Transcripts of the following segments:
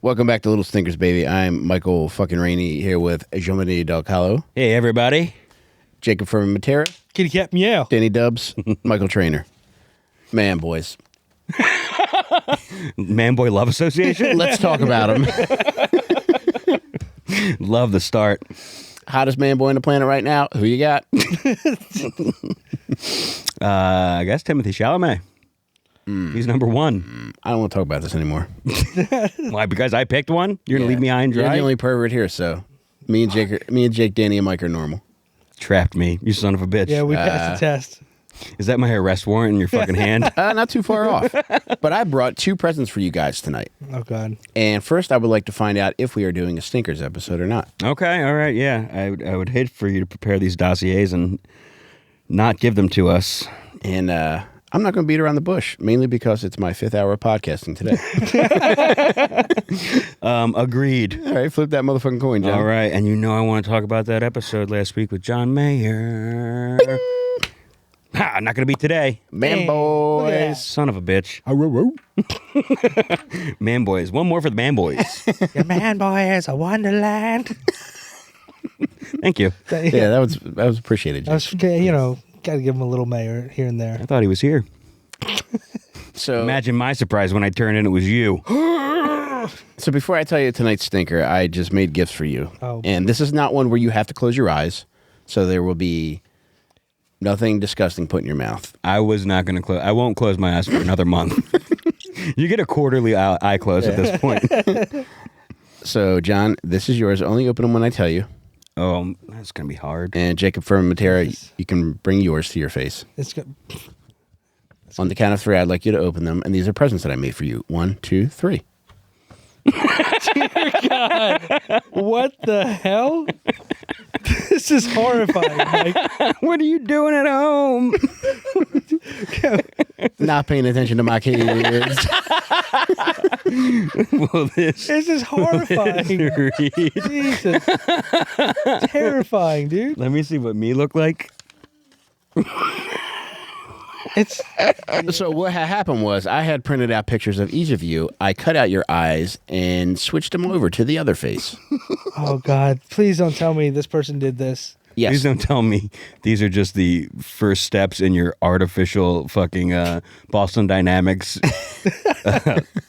Welcome back to Little Stinkers, baby. I'm Michael fucking Rainey here with Jomini Del Calo, Hey, everybody. Jacob from Matera, Kitty Cat Meow. Danny Dubs, Michael Trainer. Man, boys. Man Boy Love Association? Let's talk about him. Love the start. Hottest man boy on the planet right now. Who you got? I guess Timothy Chalamet. He's number one. I don't want to talk about this anymore. Why? Because I picked one? You're going to leave me high and You're dry? the only pervert here, so me and Jake, Danny, and Mike are normal. Trapped me, you son of a bitch. Yeah, we passed the test. Is that my arrest warrant in your fucking hand? Not too far off. But I brought two presents for you guys tonight. Oh, God. And first, I would like to find out if we are doing a Stinkers episode or not. Okay, all right, yeah. I would hate for you to prepare these dossiers and not give them to us. And I'm not going to beat around the bush, mainly because it's my 5th hour of podcasting today. Agreed. All right, flip that motherfucking coin, John. All right, and you know I want to talk about that episode last week with John Mayer. Ha, not going to be today. Man Hey, boys. look at that. Son of a bitch. Man boys. One more for the man boys. Your man boy is a wonderland. Thank you. Yeah, that was appreciated, Jake. Got to give him a little mayor here and there. I thought he was here. So Imagine my surprise when I turned in it was you. So before I tell you tonight's stinker, I just made gifts for you. Oh. And this is not one where you have to close your eyes. So there will be nothing disgusting put in your mouth. I was not going to close. I won't close my eyes for another month. You get a quarterly eye close at this point. So, John, this is yours. Only open them when I tell you. Oh, that's going to be hard. And Jacob from Matera, you can bring yours to your face. It's good. On the count of 3, I'd like you to open them. And these are presents that I made for you. 1, 2, 3. Dear God. What the hell? This is horrifying, Mike. What are you doing at home? Not paying attention to my kids. Well, This is horrifying. Jesus. Terrifying, dude. Let me see what me look like. It's So what had happened was I had printed out pictures of each of you. I cut out your eyes and switched them over to the other face. oh God. Please don't tell me this person did this. Yes. Please don't tell me these are just the first steps in your artificial fucking Boston Dynamics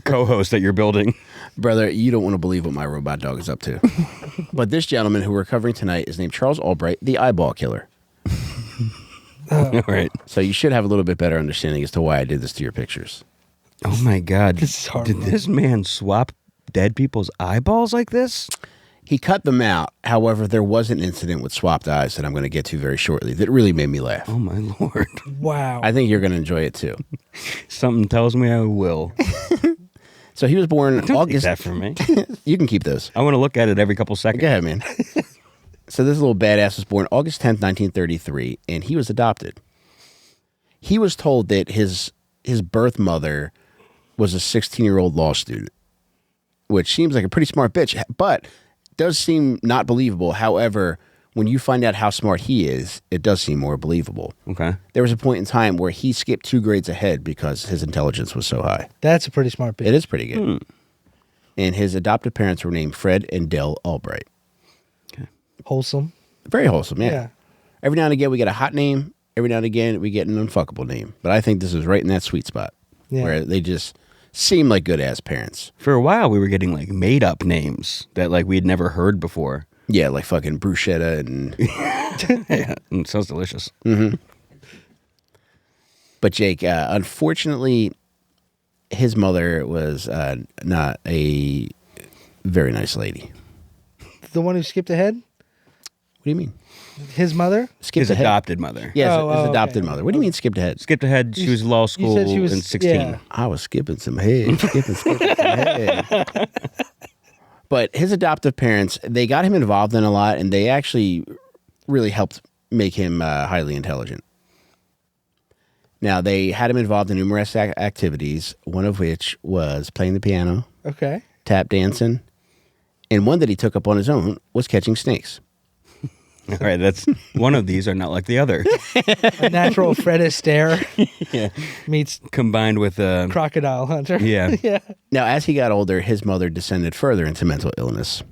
co-host that you're building. Brother, you don't want to believe what my robot dog is up to. But this gentleman who we're covering tonight is named Charles Albright, the eyeball killer. All right. So you should have a little bit better understanding as to why I did this to your pictures. Oh my God. This is Did horrible. this man swap dead people's eyeballs like this? He cut them out. However, there was an incident with swapped eyes that I'm going to get to very shortly that really made me laugh. Oh my Lord. Wow. I think you're going to enjoy it too. Something tells me I will. So he was born Don't take August. that from me. You can keep those. I want to look at it every couple seconds. Go ahead, man. So this little badass was born August 10th, 1933, and he was adopted. He was told that his birth mother was a 16-year-old law student, which seems like a pretty smart bitch, but does seem not believable. However, when you find out how smart he is, it does seem more believable. Okay. There was a point in time where he skipped 2 grades ahead because his intelligence was so high. That's a pretty smart bitch. It is pretty good. And his adopted parents were named Fred and Dell Albright. Wholesome. Very wholesome, yeah. Yeah. Every now and again, we get a hot name. Every now and again, we get an unfuckable name. But I think this is right in that sweet spot Yeah. where they just seem like good-ass parents. For a while, we were getting like made-up names that like we'd never heard before. Yeah, like fucking bruschetta and... Yeah, it sounds delicious. But Jake, unfortunately, his mother was not a very nice lady. The one who skipped ahead? What do you mean? His mother? Skipped His ahead? adopted mother. Yes, Oh, his okay. adopted mother. What do you mean skipped ahead? Skipped ahead. She was law school said she was- in 16. yeah. I was skipping some head. Skipping some head. But his adoptive parents, they got him involved in a lot, and they actually really helped make him highly intelligent. Now, they had him involved in numerous activities, one of which was playing the piano, Okay. tap dancing, and one that he took up on his own was catching snakes. All right, that's one of these are not like the other. A natural Fred Astaire Yeah. meets Combined with crocodile hunter. yeah. Yeah. Now, as he got older, his mother descended further into mental illness.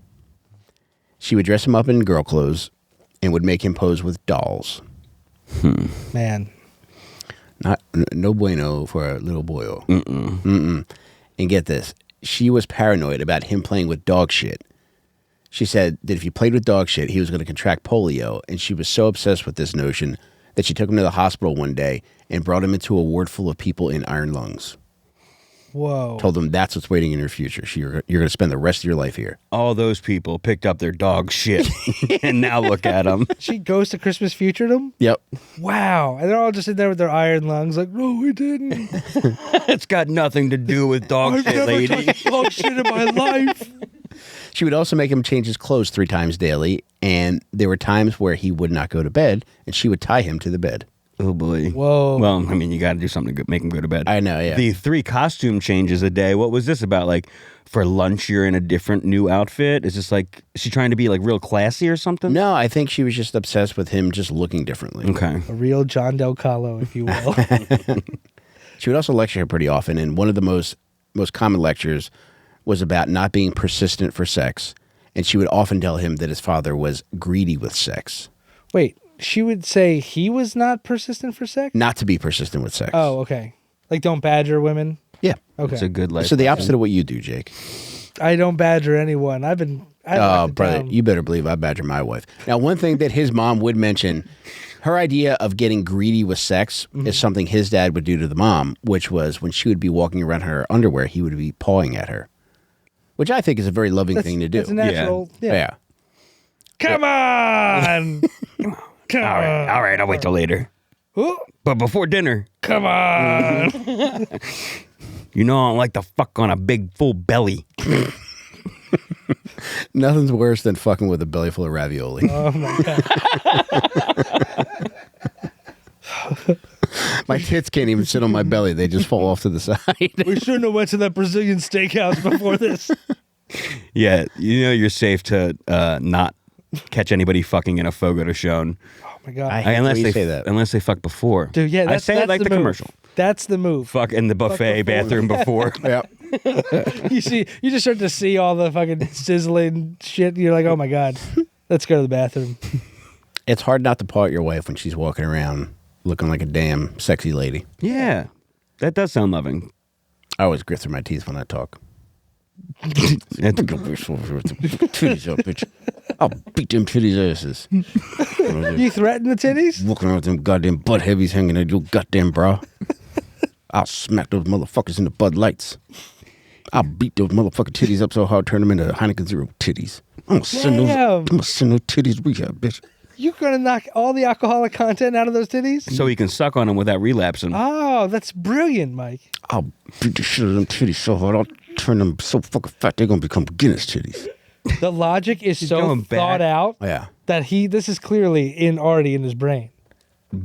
She would dress him up in girl clothes and would make him pose with dolls. Man. No bueno for a little boyo. And get this, she was paranoid about him playing with dog shit. She said that if he played with dog shit, he was going to contract polio, and she was so obsessed with this notion that she took him to the hospital one day and brought him into a ward full of people in iron lungs. Whoa. Told them that's what's waiting in your future. You're going to spend the rest of your life here. All those people picked up their dog shit, and now look at them. She goes to Christmas Future them? Yep. Wow. And they're all just sitting there with their iron lungs like, no, we didn't. It's got nothing to do with dog I've shit, never lady. touched dog shit in my life. She would also make him change his clothes 3 times daily, and there were times where he would not go to bed, and she would tie him to the bed. Oh boy. Whoa. Well, I mean, you got to do something to make him go to bed. I know, yeah. The 3 costume changes a day. What was this about? Like, for lunch, you're in a different new outfit? Is this like, is she trying to be like real classy or something? No, I think she was just obsessed with him just looking differently. Okay. A real John Del Calo, if you will. She would also lecture him pretty often, and one of the most common lectures was about not being persistent for sex, and she would often tell him that his father was greedy with sex. Wait, she would say he was not persistent for sex? Not to be persistent with sex. Oh, okay. Like, don't badger women? Yeah. Okay. It's a good life. So the opposite of what you do, Jake. I don't badger anyone. I Oh, brother, you better believe I badger my wife. Now, one thing that his mom would mention, her idea of getting greedy with sex is something his dad would do to the mom, which was when she would be walking around in her underwear, he would be pawing at her, which I think is a very loving thing to do. It's a natural. Yeah. Come on. Come All right, I'll wait till later. on. But before dinner, Come on. you know I don't like to fuck on a big full belly. Nothing's worse than fucking with a belly full of ravioli. Oh, my God. My tits can't even sit on my belly. They just fall off to the side. We shouldn't have went to that Brazilian steakhouse before this. Yeah, you know you're safe to not catch anybody fucking in a fogo de chão. Oh, my God. I hate Unless when they you say that. Unless they fuck before. Dude, yeah, I say it like the move. commercial. That's the move. Fuck in the buffet before. bathroom before. Yep. You just start to see all the fucking sizzling shit. And you're like, oh, my God. Let's go to the bathroom. It's hard not to paw at your wife when she's walking around looking like a damn sexy lady. Yeah, that does sound loving. I always grit through my teeth when I talk. It's- Titties up, bitch. I'll beat them titties asses. You threaten the titties? Walking around with them goddamn butt heavies hanging at your goddamn bra. I'll smack those motherfuckers into Bud Lights. I'll beat those motherfucking titties up so hard, turn them into Heineken Zero titties. I'm gonna send those titties rehab, bitch. You're going to knock all the alcoholic content out of those titties? so he can suck on them without relapsing. Oh, that's brilliant, Mike. I'll beat the shit out of them titties so hard, I'll turn them so fucking fat they're gonna become Guinness titties. The logic is so going back. thought out Yeah. that this is clearly already in his brain.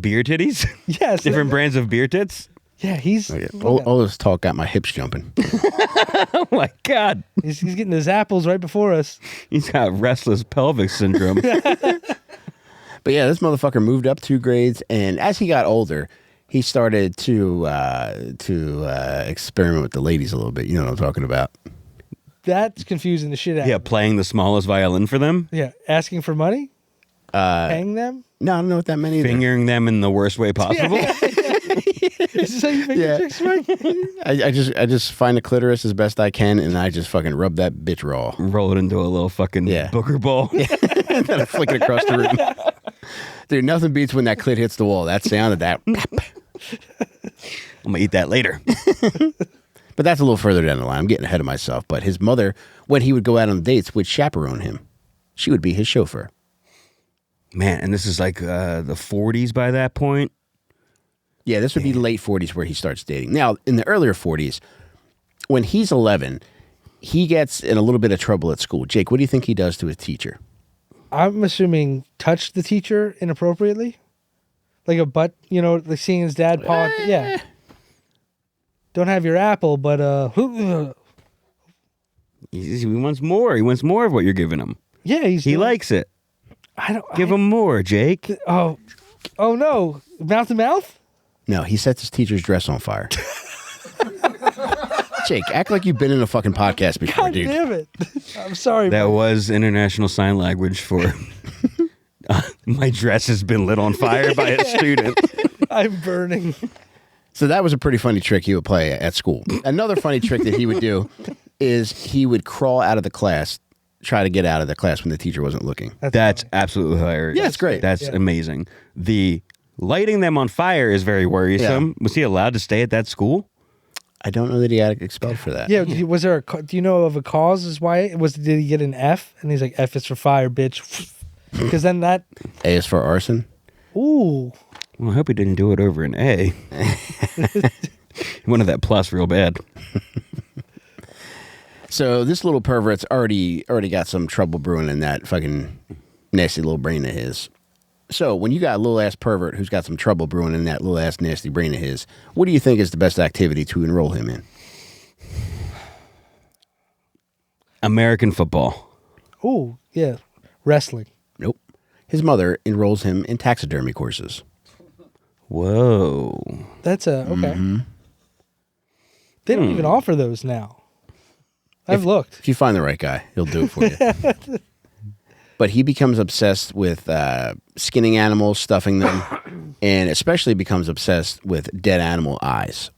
Beer titties? Yes. Different brands of beer tits? Yeah, he's Oh, yeah. All this talk got my hips jumping. Oh my God. he's getting his apples right before us. He's got restless pelvic syndrome. But yeah, this motherfucker moved up 2 grades, and as he got older, he started to experiment with the ladies a little bit. You know what I'm talking about? That's confusing the shit out Yeah, of me. playing the smallest violin for them, Yeah, asking for money? Paying them? No, I don't know what that meant either. fingering them in the worst way possible. Is this how you finger Yeah. chicks, Mike? I just find the clitoris as best I can, and I just fucking rub that bitch raw. Roll it into a little fucking Yeah. booger bowl. And then I flick it across the room. Dude, nothing beats when that clit hits the wall. That sound of that. I'm gonna eat that later. But that's a little further down the line. I'm getting ahead of myself. But his mother, when he would go out on dates, would chaperone him. She would be his chauffeur. Man, and this is like the 40s by that point. Yeah, this would be late 40s where he starts dating. Now, in the earlier 40s, when he's 11, he gets in a little bit of trouble at school. Jake, what do you think he does to his teacher? I'm assuming touched the teacher inappropriately? Like a butt, like seeing his dad paw. Yeah. Don't have your apple, but He wants more. He wants more of what you're giving him. yeah, He likes it. Give him more, Jake. Oh no, mouth to mouth. No, he sets his teacher's dress on fire. Jake, act like you've been in a fucking podcast before, God dude. damn it! I'm sorry. That bro. was international sign language for my dress has been lit on fire by a student. I'm burning. So that was a pretty funny trick he would play at school. Another funny trick that he would do is he would crawl out of the class, try to get out of the class when the teacher wasn't looking. That's absolutely hilarious. Yeah, it's great. That's amazing. The lighting them on fire is very worrisome. Was he allowed to stay at that school? I don't know that he got expelled for that. Yeah, was there? Do you know of a cause? Is why did he get an F? And he's like, F is for fire, bitch. Because then that. A is for arson. Ooh. Well, I hope he didn't do it over an A. He wanted that plus real bad. So this little pervert's already got some trouble brewing in that fucking nasty little brain of his. So when you got a little ass pervert who's got some trouble brewing in that little ass nasty brain of his, what do you think is the best activity to enroll him in? American football. Ooh, yeah. Wrestling. Nope. His mother enrolls him in taxidermy courses. Whoa. That's okay. They don't even offer those now. I've looked. If you find the right guy, he'll do it for you. But he becomes obsessed with skinning animals, stuffing them, and especially becomes obsessed with dead animal eyes.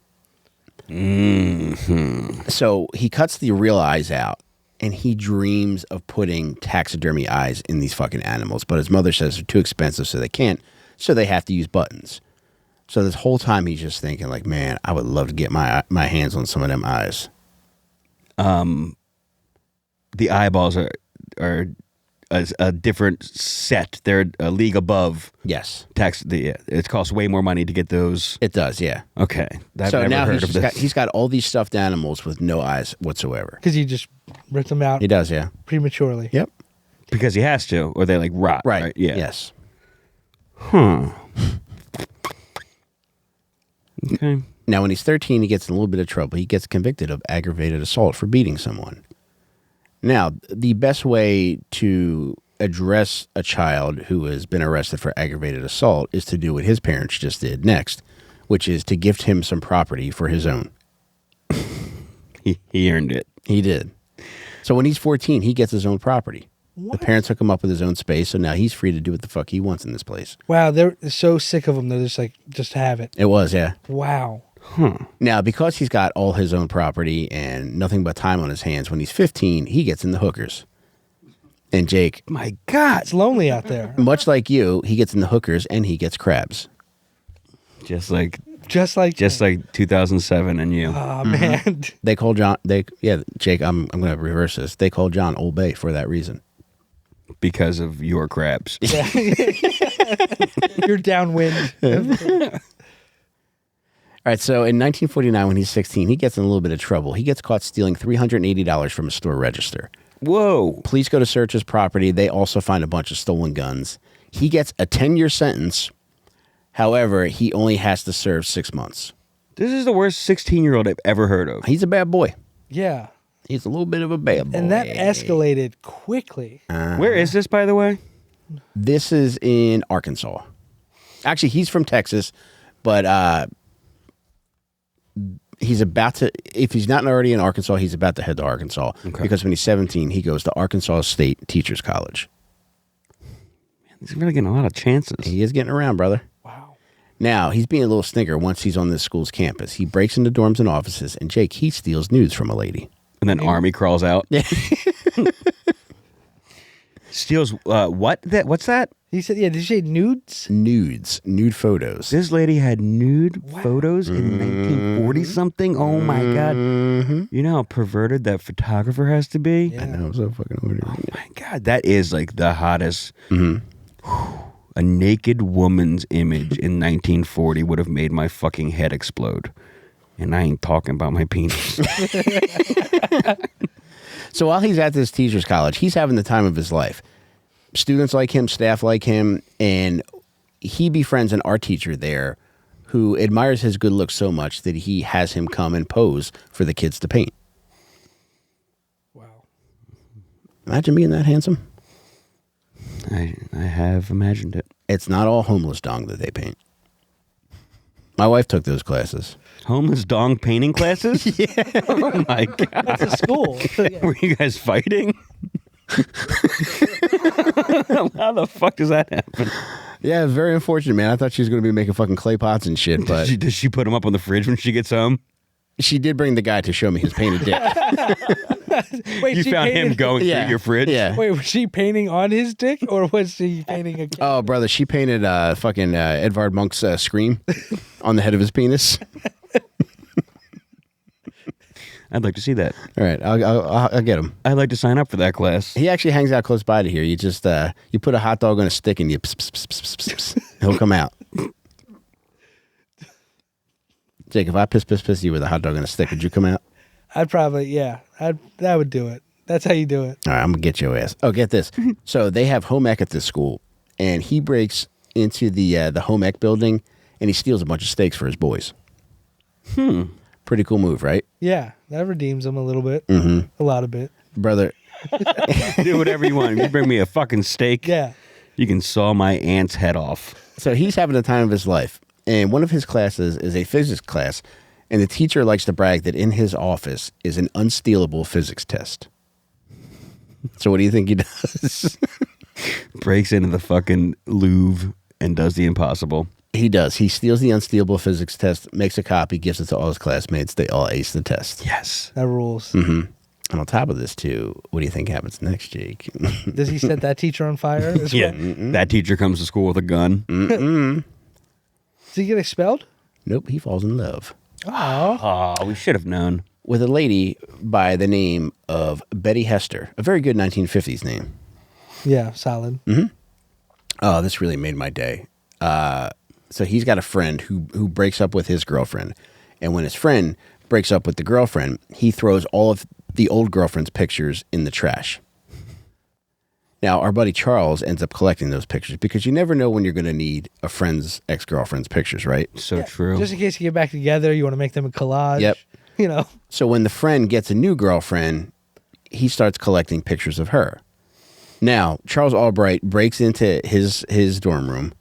So he cuts the real eyes out, and he dreams of putting taxidermy eyes in these fucking animals. But his mother says they're too expensive, so they can't. So they have to use buttons. So this whole time he's just thinking, like, man, I would love to get my hands on some of them eyes. The eyeballs are a different set. They're a league above. Yes, it costs way more money to get those. it does. Yeah. Okay, I've So never now heard of this. he's got all these stuffed animals with no eyes whatsoever. Because you just ripped them out He does, yeah. prematurely. Yep. Because he has to, or they like rot. Right. Yeah. Yes. Okay. Now, when he's 13, he gets in a little bit of trouble. He gets convicted of aggravated assault for beating someone. Now, the best way to address a child who has been arrested for aggravated assault is to do what his parents just did next, which is to gift him some property for his own. He earned it. He did. So when he's 14, he gets his own property. What? The parents hook him up with his own space, so now he's free to do what the fuck he wants in this place. Wow, they're so sick of them. They're just like, just have it. It was, yeah. Wow. Now, because he's got all his own property and nothing but time on his hands, when he's 15, he gets in the hookers. And Jake, My God. It's lonely out there. much like you, he gets in the hookers and he gets crabs. Just like Just like 2007 and you. Oh man. They call John. Jake. I'm going to reverse this. They call John Old Bay for that reason. Because of your crabs. You're downwind. All right. So in 1949, when he's 16, he gets in a little bit of trouble. He gets caught stealing $380 from a store register. Whoa. Police go to search his property. They also find a bunch of stolen guns. He gets a 10-year sentence. However, he only has to serve 6 months. This is the worst 16-year-old I've ever heard of. He's a bad boy. Yeah. He's a little bit of a bad boy. And that escalated quickly. Where is this, by the way? This is in Arkansas. Actually, he's from Texas, but he's about to, if he's not already in Arkansas, he's about to head to Arkansas. Okay. Because when he's 17, he goes to Arkansas State Teachers College. He's really getting a lot of chances. He is getting around, brother. Wow. Now, he's being a little stinker once he's on this school's campus. He breaks into dorms and offices, and Jake, he steals nudes from a lady. And then Army crawls out. Yeah. Steals what? What's that? He said, yeah, did you say nudes? Nude photos. This lady had nude photos in 1940 something. Oh my God! You know how perverted that photographer has to be. Yeah. I know, so fucking weird. Oh my God, that is like the hottest. A naked woman's image in 1940 would have made my fucking head explode. And I ain't talking about my penis. So while he's at this teacher's college, he's having the time of his life. Students like him, staff like him, and he befriends an art teacher there who admires his good looks so much that he has him come and pose for the kids to paint. Wow. Imagine being that handsome. I have imagined it. It's not all homeless dong that they paint. My wife took those classes. Homeless dong painting classes? Yeah. Oh my god. That's a school. Yeah. Were you guys fighting? How the fuck does that happen? Yeah, very unfortunate, man. I thought she was going to be making fucking clay pots and shit, but Does she put them up on the fridge when she gets home? she did bring the guy to show me his painted dick. Wait, You she found him painted- going through your fridge? Yeah. Wait, was she painting on his dick or was she painting a? Oh, brother, she painted fucking Edvard Munch's scream on the head of his penis. I'd like to see that. All right, I'll get him. I'd like to sign up for that class. He actually hangs out close by to here. You just you put a hot dog on a stick and you pss, pss, pss, pss, pss, pss. He'll come out. Jake, if I piss you with a hot dog on a stick, would you come out? I'd probably, yeah. That would do it. That's how you do it. All right, I'm gonna get your ass. Oh, get this. So they have home ec at this school, and he breaks into the home ec building and he steals a bunch of steaks for his boys. Pretty cool move, right? Yeah, that redeems him a little bit. Mm-hmm. A lot of bit. Brother, Do whatever you want. You bring me a fucking steak. Yeah. You can saw my aunt's head off. so he's having the time of his life, and one of his classes is a physics class, and the teacher likes to brag that in his office is an unstealable physics test. So what do you think he does? Breaks into the fucking Louvre and does the impossible. He does. He steals the unstealable physics test, makes a copy, gives it to all his classmates. They all ace the test. Yes. That rules. And on top of this, too, what do you think happens next, Jake? Does he set that teacher on fire as Yeah. well? That teacher comes to school with a gun. Does he get expelled? Nope, he falls in love Oh. Oh, we should have known. with a lady by the name of Betty Hester, a very good 1950s name. Yeah, solid. Oh, this really made my day. So he's got a friend who breaks up with his girlfriend. And when his friend breaks up with the girlfriend, he throws all of the old girlfriend's pictures in the trash. Now, our buddy Charles ends up collecting those pictures because you never know when you're going to need a friend's ex-girlfriend's pictures, right? So true. Just in case you get back together, you want to make them a collage. Yep. You know. So when the friend gets a new girlfriend, he starts collecting pictures of her. Now, Charles Albright breaks into his dorm room,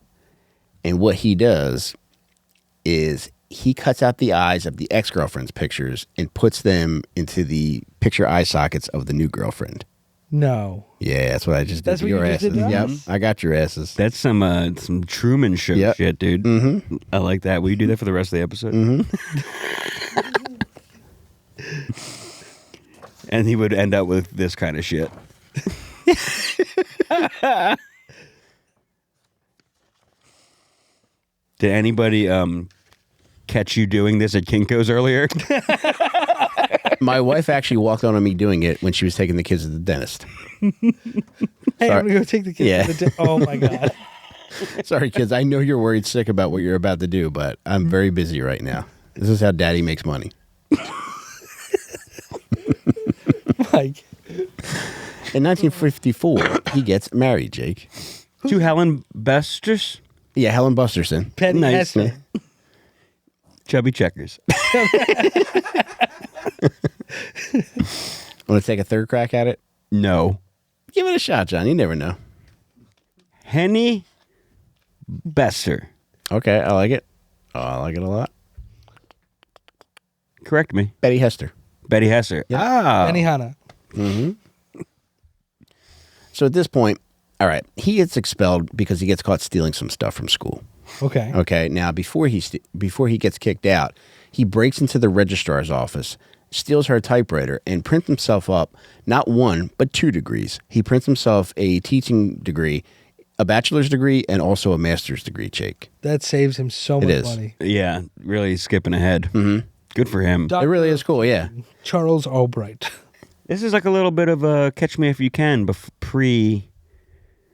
and what he does is he cuts out the eyes of the ex-girlfriend's pictures and puts them into the picture eye sockets of the new girlfriend. No. Yeah, that's what I just did That's to what you your just asses. did to Yep, us? I got your asses. That's some Truman Show Yep. shit, dude. Mm-hmm. I like that. Will you do that for the rest of the episode? And he would end up with this kind of shit. Did anybody catch you doing this at Kinko's earlier? My wife actually walked on me doing it when she was taking the kids to the dentist. Hey, I'm gonna go take the kids. Yeah. To the oh my god. Sorry, kids. I know you're worried sick about what you're about to do, but I'm very busy right now. This is how Daddy makes money. Like, In 1954, he gets married, Jake. To Helen Besters? Yeah, Helen Busterson. Petty Nice. Hester. Chubby Checkers. Want to take a third crack at it? No. Give it a shot, John. You never know. Henny Besser. Okay, I like it. Oh, I like it a lot. Correct me. Betty Hester. Betty Hesser. Yep. Ah. Benny Hanna. So at this point, all right, he gets expelled because he gets caught stealing some stuff from school. Okay. Okay, now before he gets kicked out, he breaks into the registrar's office, steals her typewriter, and prints himself up not 1 but 2 degrees. He prints himself a teaching degree, a bachelor's degree, and also a master's degree. Jake, That saves him so It much is. money. Yeah, really skipping ahead. Mm-hmm. Good for him. it really is cool. Yeah, Charles Albright. This is like a little bit of a Catch Me If You Can pre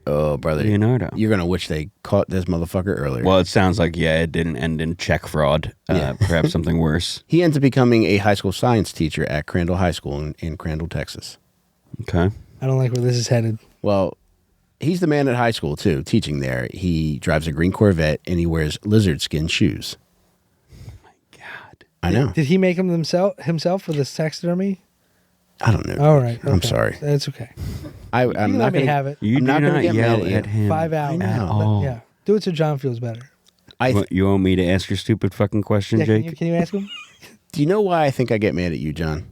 oh brother, Leonardo. you're gonna wish they caught this motherfucker earlier. Well, it sounds like, yeah, it didn't end in check fraud. Yeah. Perhaps something worse. He ends up becoming a high school science teacher at Crandall High School in Crandall, Texas. Okay. I don't like where this is headed. Well, he's the man at high school, too, teaching there. He drives a green Corvette, and he wears lizard skin shoes. God. I know. Did he make them himself for this taxidermy? I don't know. All right. I'm okay. sorry. That's okay. I'm Let not me gonna have it. You I'm do not not gonna get mad yell at at you. him 5 hours. know. all. Yeah. Do it so John feels better. You want me to ask your stupid fucking question, Yeah, Jake? can you ask him? Do you know why I think I get mad at you, John?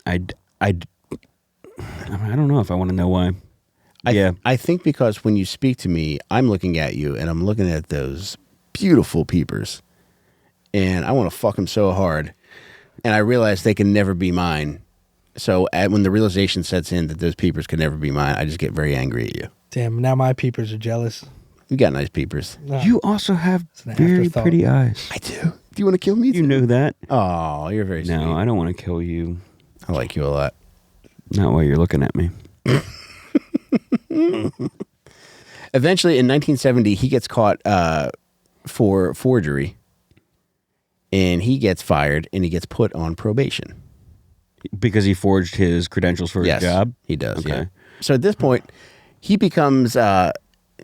I don't know if I want to know why. I think because when you speak to me, I'm looking at you and I'm looking at those beautiful peepers, and I want to fuck them so hard, and I realize they can never be mine. So when the realization sets in that those peepers can never be mine, I just get very angry at you. Damn, now my peepers are jealous. You got nice peepers. No. You also have an very afterthought. pretty eyes. I do. Do you want to kill me? You know that? Oh, you're very sweet. No, I don't want to kill you. I like you a lot. Not while you're looking at me. Eventually, in 1970, he gets caught for forgery, and he gets fired, and he gets put on probation. Because he forged his credentials for his job? He does, Okay. yeah. So at this point, he becomes,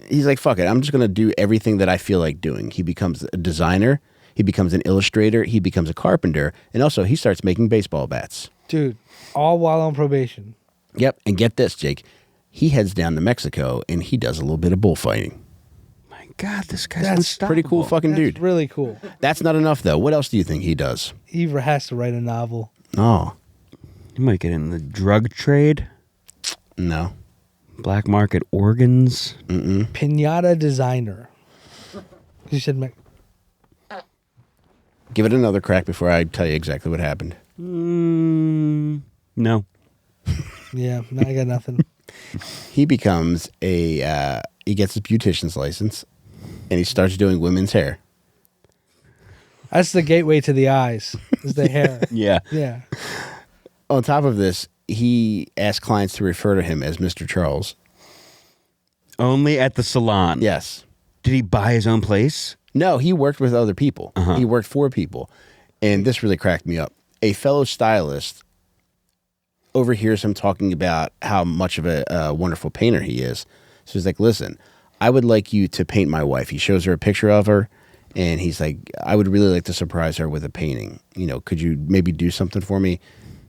he's like, fuck it, I'm just going to do everything that I feel like doing. He becomes a designer, he becomes an illustrator, he becomes a carpenter, and also he starts making baseball bats. Dude, all while on probation. Yep, and get this, Jake. He heads down to Mexico, and he does a little bit of bullfighting. My God, this guy's That's unstoppable. Pretty cool fucking That's dude. really cool. That's not enough, though. What else do you think he does? He has to write a novel. Oh, You might get in the drug trade, no. black market organs. Pinata designer. You said Give it another crack before I tell you exactly what happened. No. yeah, no, I got nothing. He becomes he gets his beautician's license, and he starts doing women's hair. That's the gateway to the eyes, is the hair. Yeah. Yeah. On top of this, he asks clients to refer to him as Mr. Charles. Only at the salon. Yes. Did he buy his own place? No, he worked with other people. He worked for people. And this really cracked me up. A fellow stylist overhears him talking about how much of a wonderful painter he is. So he's like, listen, I would like you to paint my wife. He shows her a picture of her, and he's like, I would really like to surprise her with a painting. You know, could you maybe do something for me?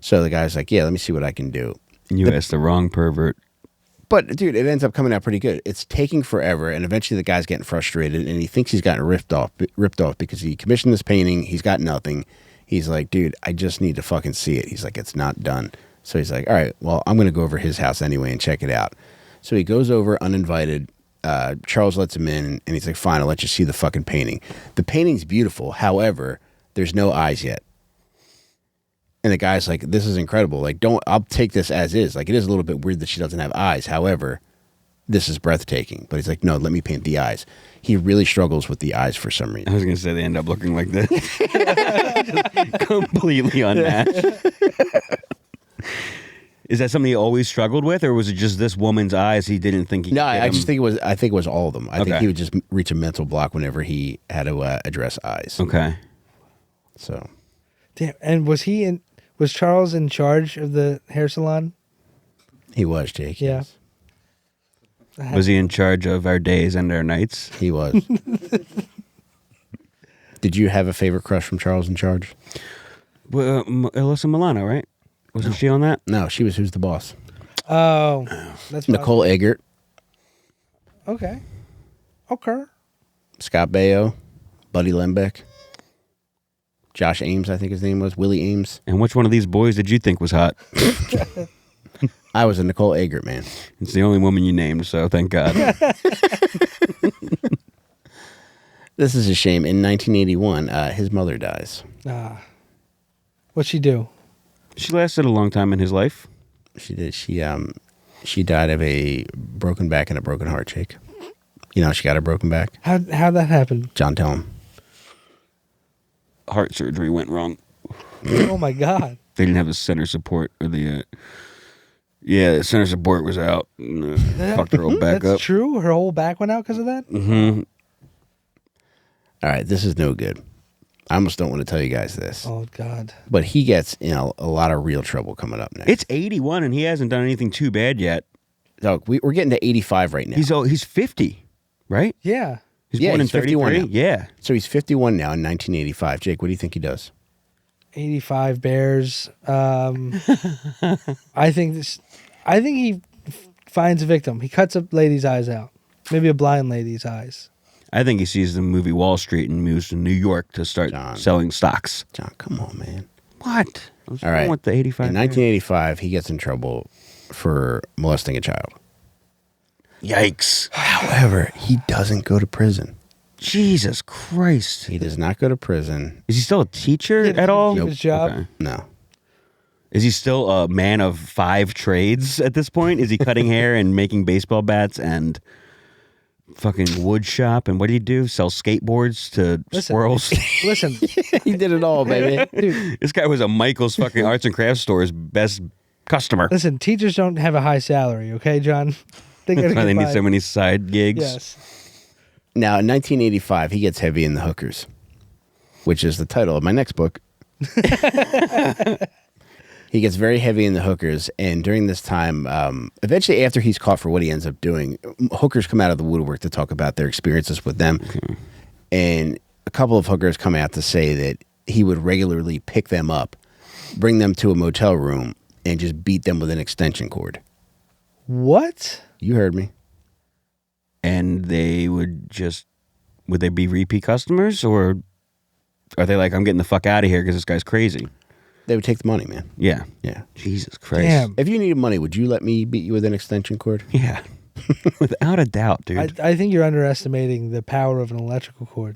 So the guy's like, yeah, let me see what I can do. You asked the wrong pervert. But, dude, it ends up coming out pretty good. It's taking forever, and eventually the guy's getting frustrated, and he thinks he's gotten ripped off because he commissioned this painting. He's got nothing. He's like, dude, I just need to fucking see it. He's like, it's not done. So he's like, all right, well, I'm going to go over his house anyway and check it out. So he goes over uninvited. Charles lets him in, and he's like, fine, I'll let you see the fucking painting. The painting's beautiful. However, there's no eyes yet. And the guy's like, this is incredible. Like, I'll take this as is. Like, it is a little bit weird that she doesn't have eyes. However, this is breathtaking. But he's like, no, let me paint the eyes. He really struggles with the eyes for some I reason. was going to say they end up looking like this. Just completely unmatched. Is that something he always struggled with, or was it just this woman's eyes he didn't think he could No, get I just him? think it was all of them. I think Okay. he would just reach a mental block whenever he had to address eyes. Okay. So Damn. And was Charles in charge of the hair salon? he was, Jake. Yeah. Yes. Was he in charge of our days and our nights? He was. Did you have a favorite crush from Charles in Charge? Well, Alyssa Milano, right? Wasn't she on that? No, she was Who's the Boss. Oh, that's Nicole Eggert, Okay. Okay. Scott Baio, Buddy Lembeck, Josh Ames, I think his name was, Willie Ames. And which one of these boys did you think was hot? I was a Nicole Eggert, man. It's the only woman you named, so thank God. This is a shame. In 1981, his mother dies. What'd she do? She lasted a long time in his life. She did. She died of a broken back and a broken heart, Jake. You know how she got a broken back? How'd that happen? John, tell him. Heart surgery went wrong. Oh my God. They didn't have the center support, or the center support was out. And, fucked her whole back That's up. true? Her whole back went out because of that? Mm-hmm. All right, this is no good. I almost don't want to tell you guys this. Oh God. But he gets a lot of real trouble coming up next. It's 81, and he hasn't done anything too bad yet. Look, we're getting to 85 right now. He's 50, right? Yeah. He's Yeah, born in he's 51 33. now. Yeah. So he's 51 now in 1985. Jake, what do you think he does? 85 Bears. I think he finds a victim. He cuts a lady's eyes out. Maybe a blind lady's eyes. I think he sees the movie Wall Street and moves to New York to start selling stocks. John, come on, man. What? What's All wrong right. with the 85? In 1985, he gets in trouble for molesting a child. Yikes. However, he doesn't go to prison. Jesus Christ. He does not go to prison. Is he still a teacher Yeah, at all? keep his job. Okay. No. Is he still a man of 5 trades at this point? Is he cutting hair and making baseball bats and fucking wood shop? And what do you do? Sell skateboards to squirrels? Listen, He did it all, baby. dude. This guy was a Michael's fucking arts and crafts store's best customer. Listen, teachers don't have a high salary, okay, John? They gotta That's why they get need by. so many side gigs. Yes. Now, in 1985, he gets heavy in the hookers, which is the title of my next book. He gets very heavy in the hookers, and during this time, eventually after he's caught for what he ends up doing, hookers come out of the woodwork to talk about their experiences with them. Okay. And a couple of hookers come out to say that he would regularly pick them up, bring them to a motel room, and just beat them with an extension cord. What? You heard me. And they would they be repeat customers, or are they like, I'm getting the fuck out of here because this guy's crazy? They would take the money, man. Yeah. Yeah. Jesus Christ. Damn. If you needed money, would you let me beat you with an extension cord? Yeah. Without a doubt, dude. I think you're underestimating the power of an electrical cord.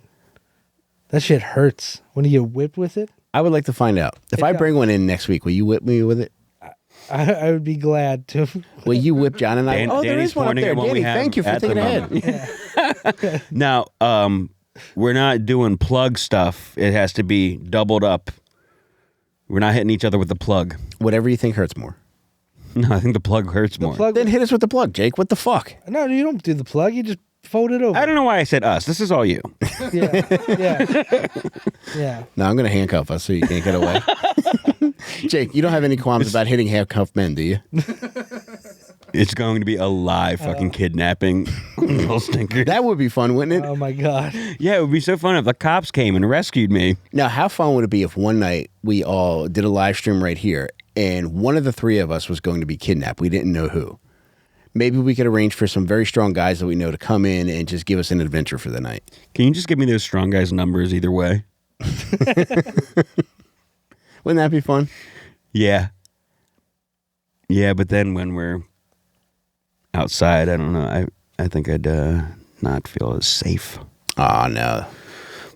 That shit hurts. When you get whipped with it, I would like to find out. If I bring one in next week, will you whip me with it? I would be glad to. Will you whip John and I? Dan- Oh, there Danny's is one up pointing there. at what we Danny, have thank you for at the thinking ahead. Now, we're not doing plug stuff. It has to be doubled up. We're not hitting each other with the plug. Whatever you think hurts more. No, I think the plug hurts more. Plug. Then hit us with the plug, Jake. What the fuck? No, you don't do the plug. You just fold it over. I don't know why I said us. This is all you. Yeah. No, I'm going to handcuff us so you can't get away. Jake, you don't have any qualms about hitting handcuffed men, do you? It's going to be a live fucking kidnapping. Little stinker. That would be fun, wouldn't it? Oh my God. Yeah, it would be so fun if the cops came and rescued me. Now, how fun would it be if one night we all did a live stream right here and one of the three of us was going to be kidnapped? We didn't know who. Maybe we could arrange for some very strong guys that we know to come in and just give us an adventure for the night. Can you just give me those strong guys' numbers either way? Wouldn't that be fun? Yeah. Yeah, but then when we're outside, I don't know. I think I'd not feel as safe. Oh, no.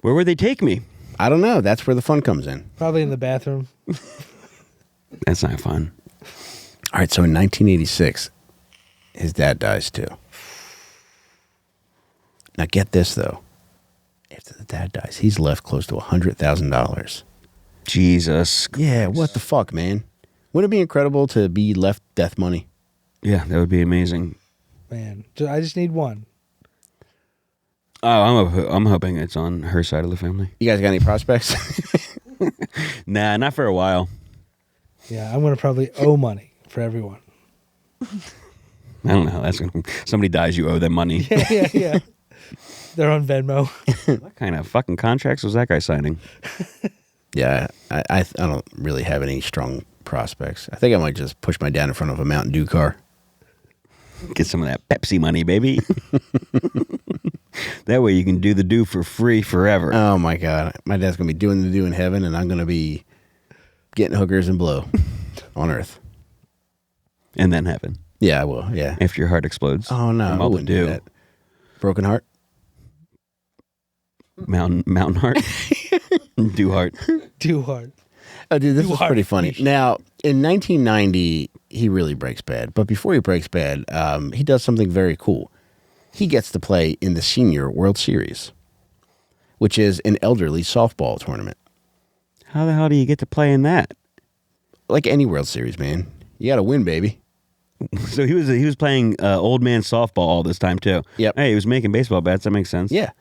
Where would they take me? I don't know. That's where the fun comes in. Probably in the bathroom. That's not fun. All right, so in 1986, his dad dies too. Now get this, though. After the dad dies, he's left close to $100,000. Jesus. Yeah, what the fuck, man? Wouldn't it be incredible to be left death money? Yeah, that would be amazing. Man, I just need one. Oh, I'm hoping it's on her side of the family. You guys got any prospects? Nah, not for a while. Yeah, I'm going to probably owe money for everyone. I don't know how that's going to... Somebody dies, you owe them money. Yeah. They're on Venmo. What kind of fucking contracts was that guy signing? Yeah, I don't really have any strong prospects. I think I might just push my dad in front of a Mountain Dew car. Get some of that Pepsi money, baby. That way you can do the do for free forever. Oh, my God. My dad's going to be doing the do in heaven, and I'm going to be getting hookers and blow on earth. And then heaven. Yeah, I will. Yeah. After your heart explodes. Oh, no. From I all the wouldn't do that. Broken heart? Mountain heart. Do heart. Too hard. Oh, dude, this You is are pretty funny. fish. Now, in 1990, he really breaks bad. But before he breaks bad, he does something very cool. He gets to play in the Senior World Series, which is an elderly softball tournament. How the hell do you get to play in that? Like any World Series, man. You got to win, baby. So he was playing old man softball all this time too. Yep. Hey, he was making baseball bats. That makes sense. Yeah.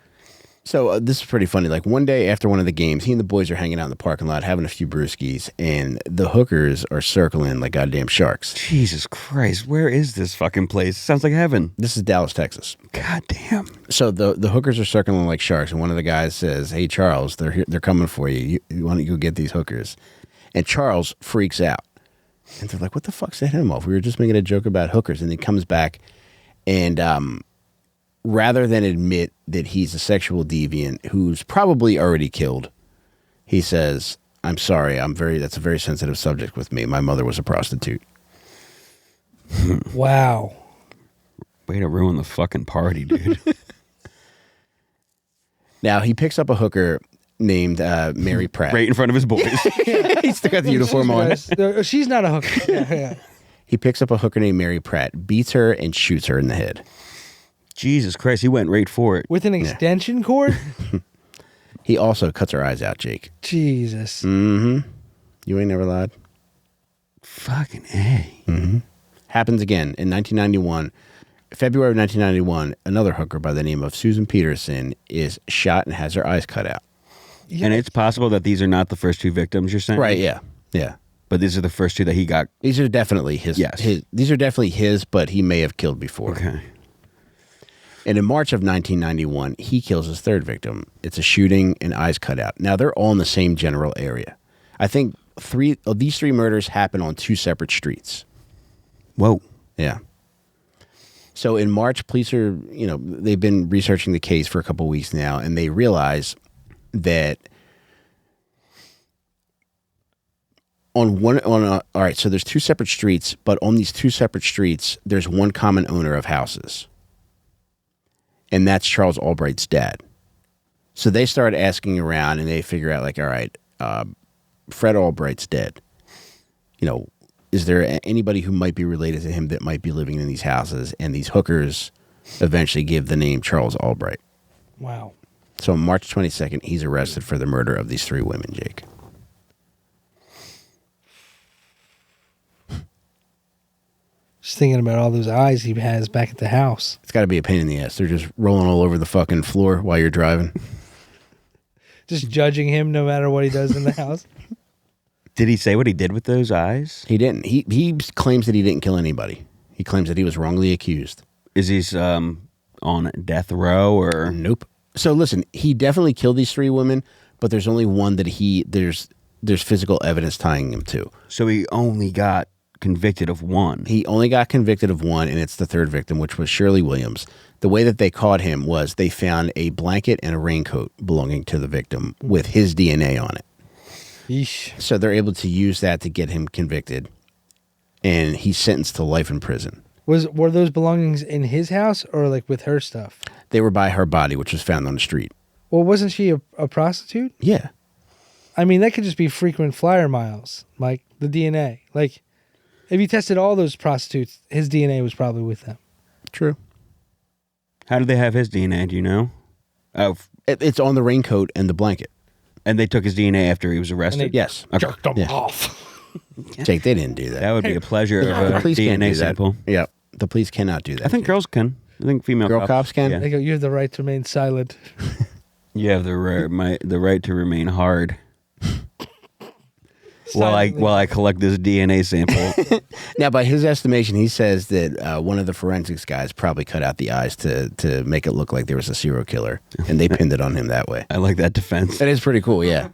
So this is pretty funny. Like one day after one of the games, he and the boys are hanging out in the parking lot, having a few brewskis, and the hookers are circling like goddamn sharks. Jesus Christ, where is this fucking place? Sounds like heaven. This is Dallas, Texas. God damn. So the hookers are circling like sharks, and one of the guys says, "Hey Charles, they're here, they're coming for you. Why don't you go get these hookers?" And Charles freaks out, and they're like, "What the fuck set him off? We were just making a joke about hookers." And he comes back, and rather than admit that he's a sexual deviant who's probably already killed, he says, "I'm sorry. That's a very sensitive subject with me. My mother was a prostitute." Wow. Way to ruin the fucking party, dude. Now he picks up a hooker named Mary Pratt. Right in front of his boys. He still got the uniform on. She's not a hooker. Yeah. He picks up a hooker named Mary Pratt, beats her, and shoots her in the head. Jesus Christ, he went right for it. With an extension cord? He also cuts her eyes out, Jake. Jesus. Mm-hmm. You ain't never lied. Fucking A. Mm-hmm. Happens again in 1991. February of 1991, another hooker by the name of Susan Peterson is shot and has her eyes cut out. Yeah. And it's possible that these are not the first two victims you're saying? Right, yeah. Yeah. But these are the first two that he got. These are definitely his. Yes. These are definitely his, but he may have killed before. Okay. And in March of 1991, he kills his third victim. It's a shooting and eyes cut out. Now, they're all in the same general area. I think these three murders happen on two separate streets. Whoa. Yeah. So in March, police are, they've been researching the case for a couple of weeks now, and they realize that all right, so there's two separate streets, but on these two separate streets, there's one common owner of houses. And that's Charles Albright's dad. So they start asking around, and they figure out, like, all right, Fred Albright's dead. Is there anybody who might be related to him that might be living in these houses? And these hookers eventually give the name Charles Albright. Wow. So on March 22nd, he's arrested for the murder of these three women, Jake. Just thinking about all those eyes he has back at the house. It's got to be a pain in the ass. They're just rolling all over the fucking floor while you're driving. Just judging him no matter what he does in the house. Did he say what he did with those eyes? He didn't. He claims that he didn't kill anybody. He claims that he was wrongly accused. Is he on death row or? Nope. So listen, he definitely killed these three women, but there's only one that there's physical evidence tying him to. So he only got convicted of one. He only got convicted of one, and it's the third victim, which was Shirley Williams. The way that they caught him was they found a blanket and a raincoat belonging to the victim with his DNA on it. Yeesh. So they're able to use that to get him convicted, and he's sentenced to life in prison. Were those belongings in his house or like with her stuff? They were by her body, which was found on the street. Well, wasn't she a prostitute? Yeah. I mean, that could just be frequent flyer miles, like the DNA. Like, if you tested all those prostitutes, his DNA was probably with them. True. How did they have his DNA? Do you know? Oh, It's on the raincoat and the blanket. and they took his DNA after he was arrested? Yes. Okay. Jerked them Yeah. off. Jake, they didn't do that. That would be a pleasure The of a police can't DNA do that. sample. Yeah. The police cannot do that. I think Jake. girls can. I think female Girl cops can? Yeah. They go, you have the right to remain silent. You have the right to remain hard while I collect this DNA sample. Now, by his estimation, he says that one of the forensics guys probably cut out the eyes to make it look like there was a serial killer, and they pinned it on him that way. I like that defense. That is pretty cool, yeah.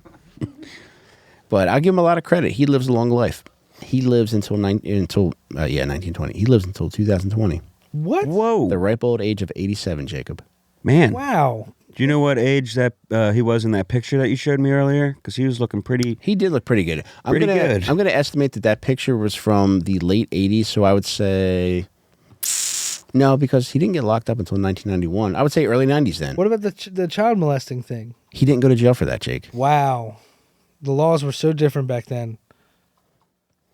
But I'll give him a lot of credit. He lives a long life. He lives until 1920. He lives until 2020. What? Whoa, The ripe old age of 87, Jacob. man! Wow. Do you know what age that he was in that picture that you showed me earlier? Because he was looking pretty. He did look pretty good. Pretty good. I'm gonna estimate that picture was from the late 80s, so I would say no, because he didn't get locked up until 1991. I would say early 90s then. What about the child molesting thing? He didn't go to jail for that, Jake. Wow. The laws were so different back then.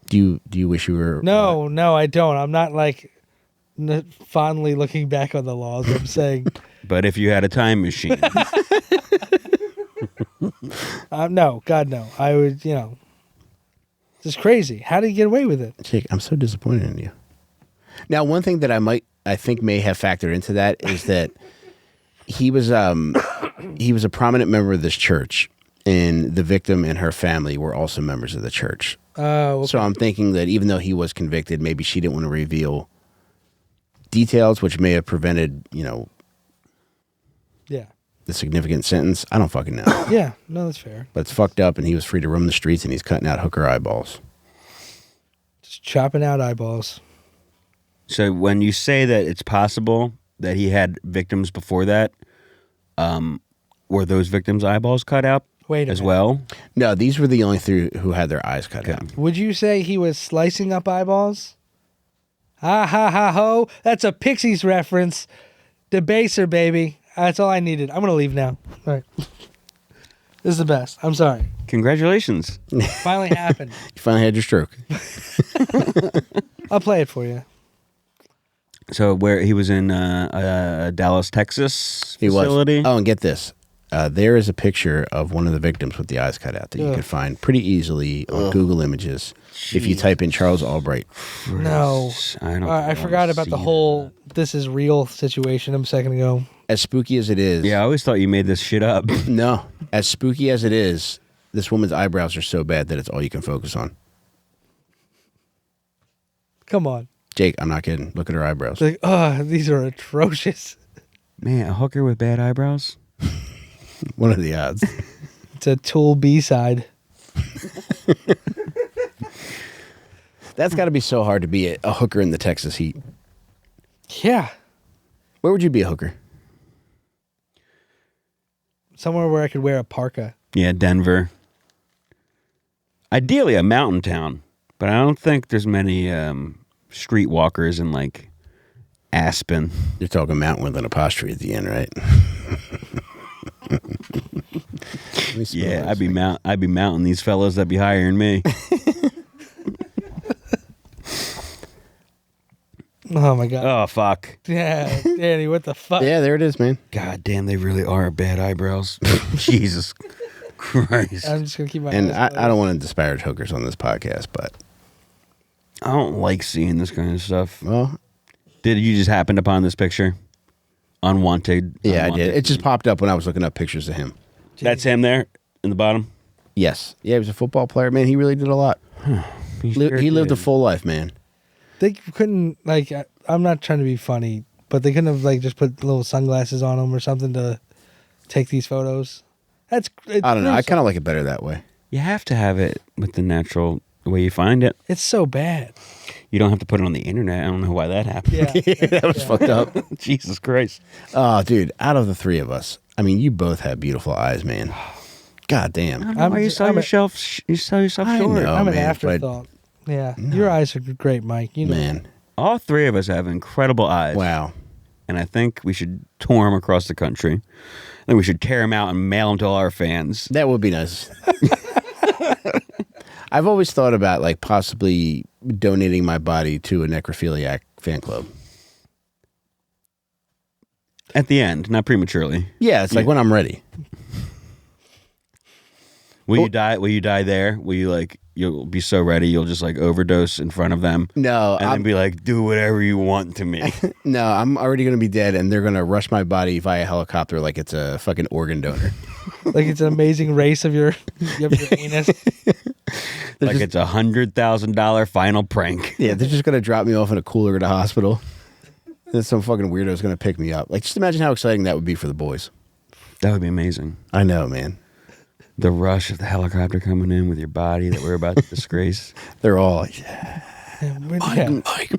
Do you wish you were? No, I don't. I'm not like fondly looking back on the laws. I'm saying, But if you had a time machine, no, God, no. I would, just crazy. How did he get away with it? Jake, I'm so disappointed in you. Now, one thing that I think may have factored into that is that he was he was a prominent member of this church, and the victim and her family were also members of the church. Oh, okay. So I'm thinking that even though he was convicted, maybe she didn't want to reveal details, which may have prevented, Yeah. the significant sentence. I don't fucking know. Yeah. No, that's fair. But it's fucked up, and he was free to roam the streets, and he's cutting out hooker eyeballs. Just chopping out eyeballs. So when you say that it's possible that he had victims before that, were those victims' eyeballs cut out Wait a as minute. well? No, these were the only three who had their eyes cut out. Would you say he was slicing up eyeballs? Ha ha ha ho. That's a Pixies reference. Debaser, baby. That's all I needed. I'm going to leave now. All right. This is the best. I'm sorry. Congratulations. Finally happened. You finally had your stroke. I'll play it for you. So where he was in Dallas, Texas He facility? was. Oh, and get this. There is a picture of one of the victims with the eyes cut out that you Ugh. could find pretty easily on Google Images if you type in Charles Albright. No. I don't I forgot about the whole this is real situation a second ago. As spooky as it is. Yeah, I always thought you made this shit up. No. As spooky as it is, this woman's eyebrows are so bad that it's all you can focus on. Come on. Jake, I'm not kidding. Look at her eyebrows. It's like, oh, these are atrocious. Man, a hooker with bad eyebrows? What are the odds? It's a Tool B-side. That's got to be so hard to be a hooker in the Texas heat. Yeah. Where would you be a hooker? Somewhere where I could wear a parka. Yeah, Denver. Ideally a mountain town, but I don't think there's many streetwalkers in like Aspen. You're talking mountain with an apostrophe at the end, right? Let me smell Yeah, this. I'd be mounting these fellas that be hiring me. Oh, my God. Oh fuck. Yeah. Danny, what the fuck? Yeah, there it is, man. God damn, they really are bad eyebrows. Jesus Christ. I'm just going to keep my And eyes I closed. don't want to disparage hookers on this podcast, but, I don't like seeing this kind of stuff. well, Did you just happen upon this picture? Unwanted. yeah, I unwanted. did. It just popped up when I was looking up pictures of him. That's him there in the bottom. Yes. Yeah, he was a football player, man. He really did a lot. He lived a full life, man. They couldn't, like, I'm not trying to be funny, but they couldn't have, like, just put little sunglasses on him or something to take these photos. It's I don't know. I gruesome. kind of like it better that way. You have to have it with the natural way you find it. It's so bad. You don't have to put it on the internet. I don't know why that happened. Yeah. That was fucked up. Jesus Christ. Oh, dude, out of the three of us, I mean, you both have beautiful eyes, man. God damn. I don't know why you sell yourself I short. know. I'm an man, afterthought. Yeah. Your eyes are great, Mike. You know. Man. All three of us have incredible eyes. Wow. And I think we should tour them across the country. I think we should tear them out and mail them to all our fans. That would be nice. I've always thought about like possibly donating my body to a necrophiliac fan club. At the end, not prematurely. Yeah, it's like when I'm ready. Will you die? Will you die there? Will you like? You'll be so ready. You'll just like overdose in front of them. No, And then be like, do whatever you want to me. no, I'm already going to be dead, and they're going to rush my body via helicopter like it's a fucking organ donor. Like it's an amazing race of your anus. Like it's $100,000 final prank. Yeah, they're just going to drop me off in a cooler at a hospital. Then some fucking weirdo's going to pick me up. Like, just imagine how exciting that would be for the boys. That would be amazing. I know, man. The rush of the helicopter coming in with your body that we're about to disgrace. They're all like, yeah. Yeah. Mike.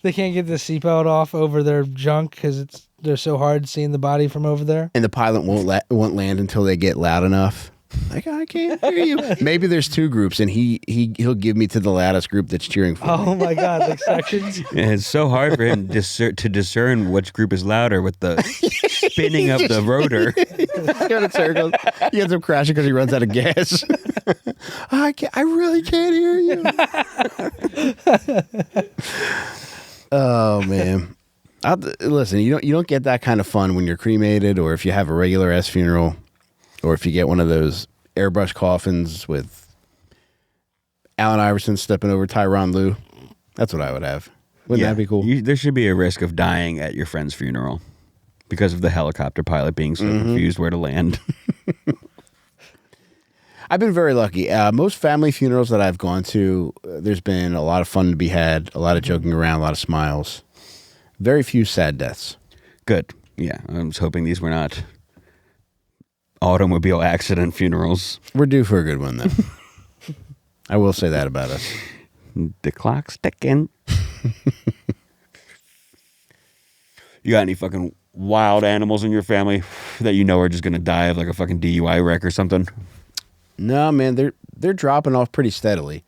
They can't get the seatbelt off over their junk because they're so hard seeing the body from over there. And the pilot won't land until they get loud enough. Like, I can't hear you. Maybe there's two groups, and he'll give me to the loudest group that's cheering for me. Oh my God, like sections. And it's so hard for him to discern which group is louder with the spinning of the rotor. Going in circles. He ends up crashing because he runs out of gas. I really can't hear you. Oh man. Listen, you don't get that kind of fun when you're cremated, or if you have a regular ass funeral, or if you get one of those airbrush coffins with Allen Iverson stepping over Tyronn Lue. That's what I would have. Wouldn't that be cool? There should be a risk of dying at your friend's funeral. because of the helicopter pilot being so confused where to land. I've been very lucky. Most family funerals that I've gone to, there's been a lot of fun to be had, a lot of joking around, a lot of smiles. Very few sad deaths. Good. Yeah, I was hoping these were not automobile accident funerals. We're due for a good one, though. I will say that about us. The clock's ticking. You got any fucking wild animals in your family that you know are just going to die of like a fucking DUI wreck or something? No, man, they're dropping off pretty steadily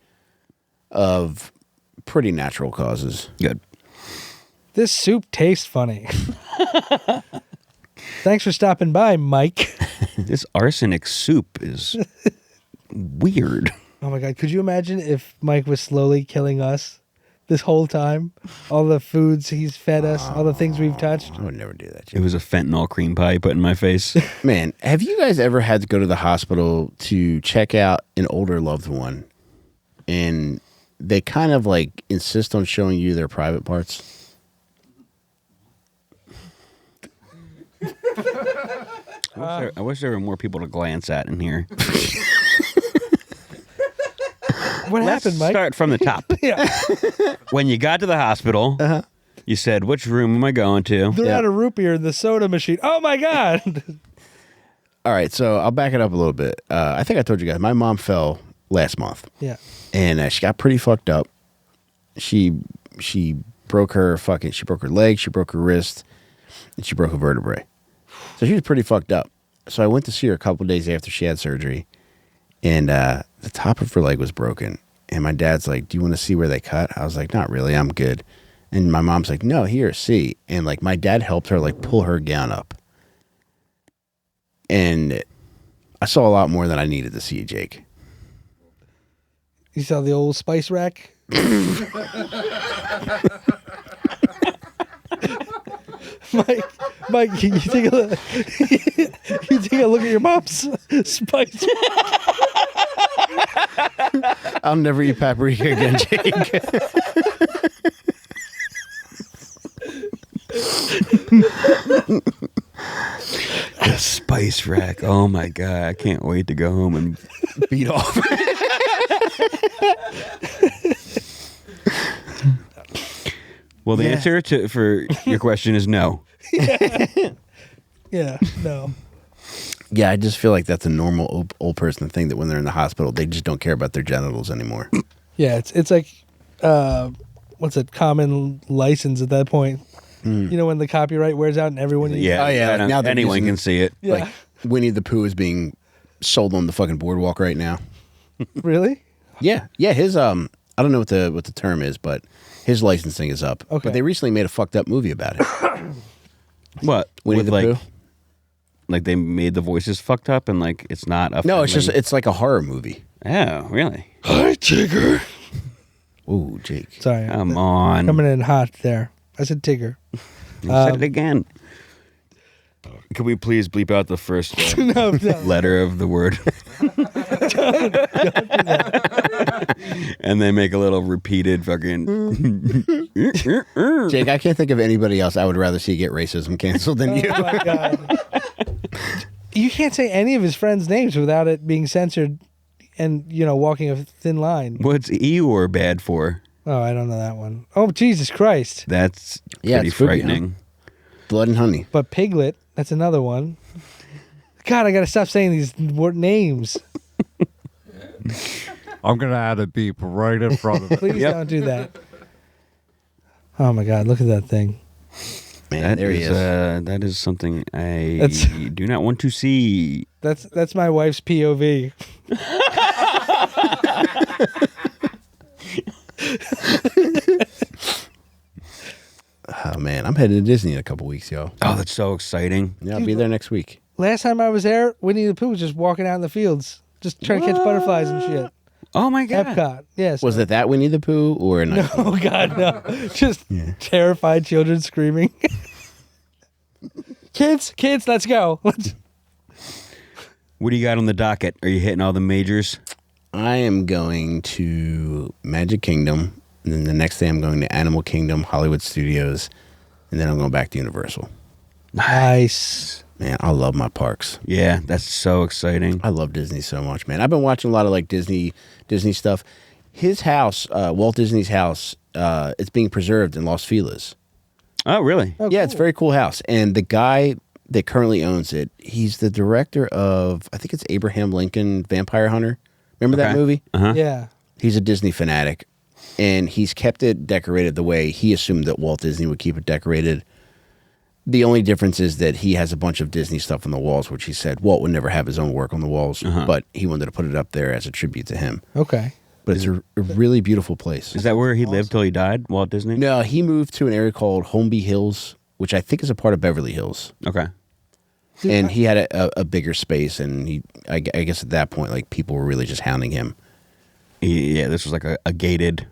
of pretty natural causes. Good. This soup tastes funny. Thanks for stopping by, Mike. This arsenic soup is weird. Oh my God, could you imagine if Mike was slowly killing us this whole time? All the foods he's fed us, all the things we've touched. I would never do that. It was a fentanyl cream pie he put in my face. Man, have you guys ever had to go to the hospital to check out an older loved one and they kind of like insist on showing you their private parts? I wish there were more people to glance at in here. What happened, Mike? Start from the top. Yeah. When you got to the hospital, you said, which room am I going to? They're out of root beer in the soda machine. Oh my God. All right, so I'll back it up a little bit. I think I told you guys, my mom fell last month. Yeah. And she got pretty fucked up. She broke her leg, she broke her wrist, and she broke a vertebrae. So she was pretty fucked up. So I went to see her a couple days after she had surgery, and the top of her leg was broken. And my dad's like, "Do you want to see where they cut?" I was like, "Not really, I'm good." And my mom's like, "No, here, see." And like my dad helped her like pull her gown up. And I saw a lot more than I needed to see, Jake. You saw the old spice rack? Mike, can you take a look? You take a look at your mom's spice. I'll never eat paprika again, Jake. The spice rack. Oh my God. I can't wait to go home and Beat off. Well, the answer for your question is no. Yeah, no. Yeah, I just feel like that's a normal old person thing that when they're in the hospital, they just don't care about their genitals anymore. Yeah, it's like, what's it, common license at that point. You know, when the copyright wears out and everyone... Yeah, Oh, yeah, like now they're anyone using- can see it. Yeah. Like Winnie the Pooh is being sold on the fucking boardwalk right now. Really? Yeah, his I don't know what the term is, but his licensing is up. Okay. But they recently made a fucked up movie about it. What? Winnie With the like, Pooh? like they made the voices fucked up and like it's not a No, friendly- it's like a horror movie. Oh, really? Hi, Tigger. Ooh, Jake. Sorry. Come on. Coming in hot there. I said Tigger. You said it again. Can we please bleep out the first No. letter of the word? And they make a little repeated fucking. Jake, I can't think of anybody else I would rather see get racism canceled than you. Oh my God. You can't say any of his friends' names without it being censored and, walking a thin line. What's Eeyore bad for? Oh, I don't know that one. Oh, Jesus Christ. That's Yeah, pretty it's spooky, frightening. Blood and honey. But Piglet, that's another one. God, I got to stop saying these names. I'm going to add a beep right in front of it. Please don't do that. Oh my God, look at that thing. Man, That there he is, is. that is something I That's- do not want to see. That's my wife's POV. Oh, man. I'm headed to Disney in a couple weeks, yo. Oh, that's so exciting. Yeah, I'll be there next week. Last time I was there, Winnie the Pooh was just walking out in the fields, just trying to catch butterflies and shit. Oh my God. Epcot, yes. Was it that Winnie the Pooh or a nice Oh God, no! Just terrified children screaming. Kids, let's go. What do you got on the docket? Are you hitting all the majors? I am going to Magic Kingdom, and then the next day I'm going to Animal Kingdom, Hollywood Studios, and then I'm going back to Universal. Nice. Man, I love my parks. Yeah, that's so exciting. I love Disney so much, man. I've been watching a lot of like Disney stuff. His house, Walt Disney's house, it's being preserved in Los Feliz. Oh, really? Oh, Yeah, it's a very cool house. And the guy that currently owns it, he's the director of, I think it's Abraham Lincoln Vampire Hunter. Remember that Okay. movie? Uh-huh. Yeah. He's a Disney fanatic. And he's kept it decorated the way he assumed that Walt Disney would keep it decorated. The only difference is that he has a bunch of Disney stuff on the walls, which he said Walt would never have his own work on the walls, but he wanted to put it up there as a tribute to him. Okay. But it's a really beautiful place. Is that where he lived till he died, Walt Disney? No, he moved to an area called Holmby Hills, which I think is a part of Beverly Hills. Okay. And he had a bigger space, and I guess at that point, like, people were really just hounding him. Yeah, this was like a gated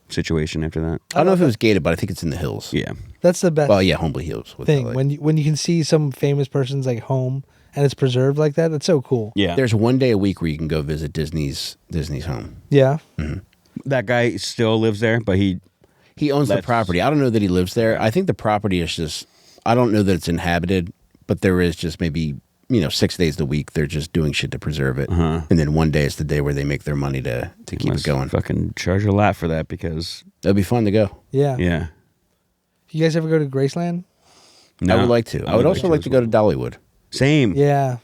situation after that. I don't know if it was gated, but I think it's in the hills. Yeah. That's the best Well, yeah, Holmby Hills. thing. When you can see some famous person's like home and it's preserved like that, that's so cool. Yeah. There's one day a week where you can go visit Disney's home. Yeah. That guy still lives there, but he He owns the Let's- property. I don't know that he lives there. I think the property is just, I don't know that it's inhabited, but there is just maybe, 6 days a week they're just doing shit to preserve it. And then one day is the day where they make their money to keep it must going. fucking charge a lot for that because, That'd be fun to go. Yeah. yeah. You guys ever go to Graceland? No, I would like to. I would also like to go to Dollywood. Same. Yeah.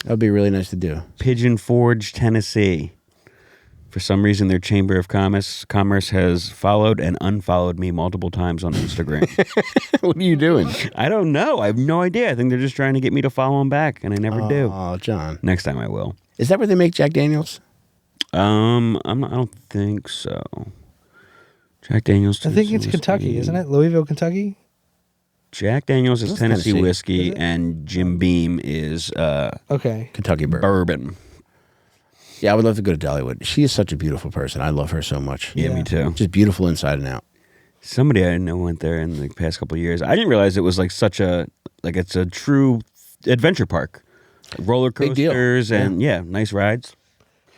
That would be really nice to do. Pigeon Forge, Tennessee. For some reason, their Chamber of Commerce has followed and unfollowed me multiple times on Instagram. What are you doing? I don't know. I have no idea. I think they're just trying to get me to follow them back, and I never do. Oh, John. Next time I will. Is that where they make Jack Daniels? I don't think so. Jack Daniels. I think it's Tennessee Kentucky, whiskey. isn't it? Louisville, Kentucky? Jack Daniels is That's Tennessee Tennessee. whiskey, Is it? and Jim Beam is Okay. Kentucky bourbon. bourbon. Yeah, I would love to go to Dollywood. She is such a beautiful person. I love her so much. Yeah, Yeah. me too. Just beautiful inside and out. Somebody I know went there in the past couple of years. I didn't realize it was like it's a true adventure park. Roller Big deal. coasters and nice rides.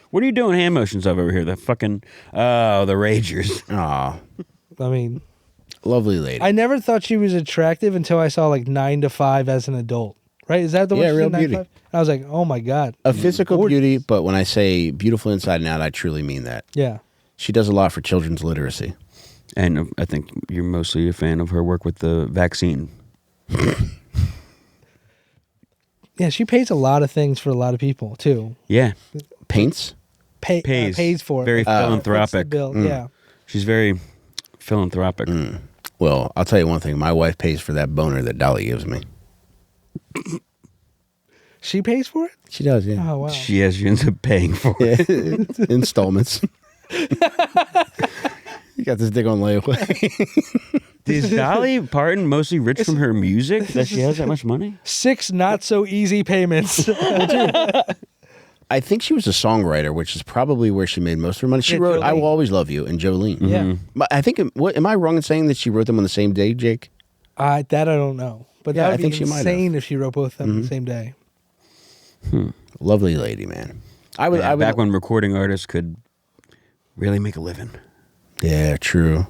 What are you doing hand motions of over here? The fucking the Ragers. Aw, I mean, lovely lady. I never thought she was attractive until I saw like 9 to 5 as an adult. Right? Is that the one? Yeah, she real did, 9 to beauty. 5? And I was like, oh my God. A physical Gorgeous. beauty, but when I say beautiful inside and out, I truly mean that. Yeah. She does a lot for children's literacy. And I think you're mostly a fan of her work with the vaccine. Yeah, she pays a lot of things for a lot of people too. Yeah. Paints? Pays for it. Very Foots the philanthropic. bill. Yeah. She's very philanthropic. Well, I'll tell you one thing. My wife pays for that boner that Dolly gives me. She pays for it? She does, yeah. Oh wow. She ends up paying for it. Installments. You got this dick on layaway. Is Dolly Parton mostly rich from her music that she has that much money? 6 not so easy payments. I think she was a songwriter, which is probably where she made most of her money. She Yeah, wrote "I Jolene. Will Always Love You" and Jolene. Yeah. But I think, am I wrong in saying that she wrote them on the same day, Jake? That I don't know. But Yeah, that I would be think she might have. insane if she wrote both of them the same day. Lovely lady, man. I would. Back when recording artists could really make a living. Yeah, true.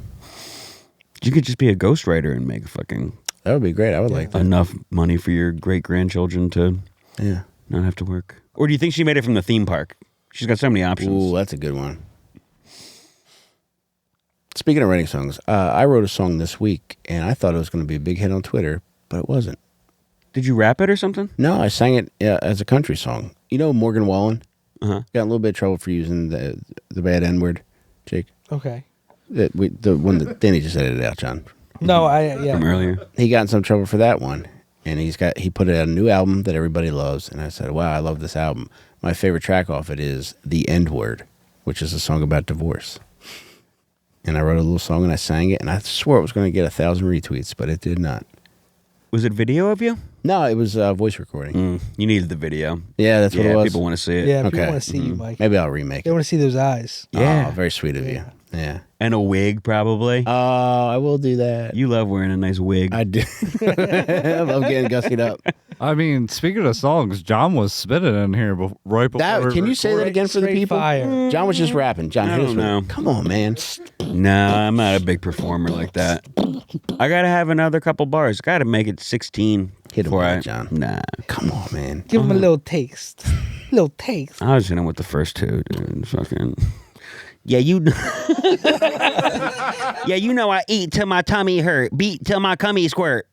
You could just be a ghostwriter and make fucking That would be great. I would like that. enough money for your great grandchildren to Yeah. not have to work. Or do you think she made it from the theme park? She's got so many options. Ooh, that's a good one. Speaking of writing songs, I wrote a song this week, and I thought it was going to be a big hit on Twitter, but it wasn't. Did you rap it or something? No, I sang it as a country song. You know Morgan Wallen? Uh-huh. Got in a little bit of trouble for using the bad N-word, Jake. Okay. The one that Danny just edited out, John. No, From earlier? He got in some trouble for that one, and he put out a new album that everybody loves, and I said, wow, I love this album. My favorite track off it is The N-Word, which is a song about divorce. And I wrote a little song and I sang it, and I swore it was going to get 1,000 retweets, but it did not. Was it video of you? No, it was voice recording. You needed the video. Yeah, that's what it was. People want to see it. Yeah, people Okay. want to see you, Mike. Maybe I'll remake They it. want to see those eyes. Yeah. Oh, very sweet of you. Yeah. And a wig, probably. Oh, I will do that. You love wearing a nice wig. I do. I love getting gussied up. I mean, speaking of songs, John was spitting in here right before. That, can you say that again for the Straight people? fire. John was just rapping. John, I hit us don't with it. know. Come on, man. No, I'm not a big performer like that. I got to have another couple bars. Got to make it 16. Hit him Before with I, it, John. nah. Come on, man. Give him a little taste. Little taste. I was in it with the first two, dude. Fucking. Yeah, you. Yeah, you know I eat till my tummy hurt, beat till my cummy squirt.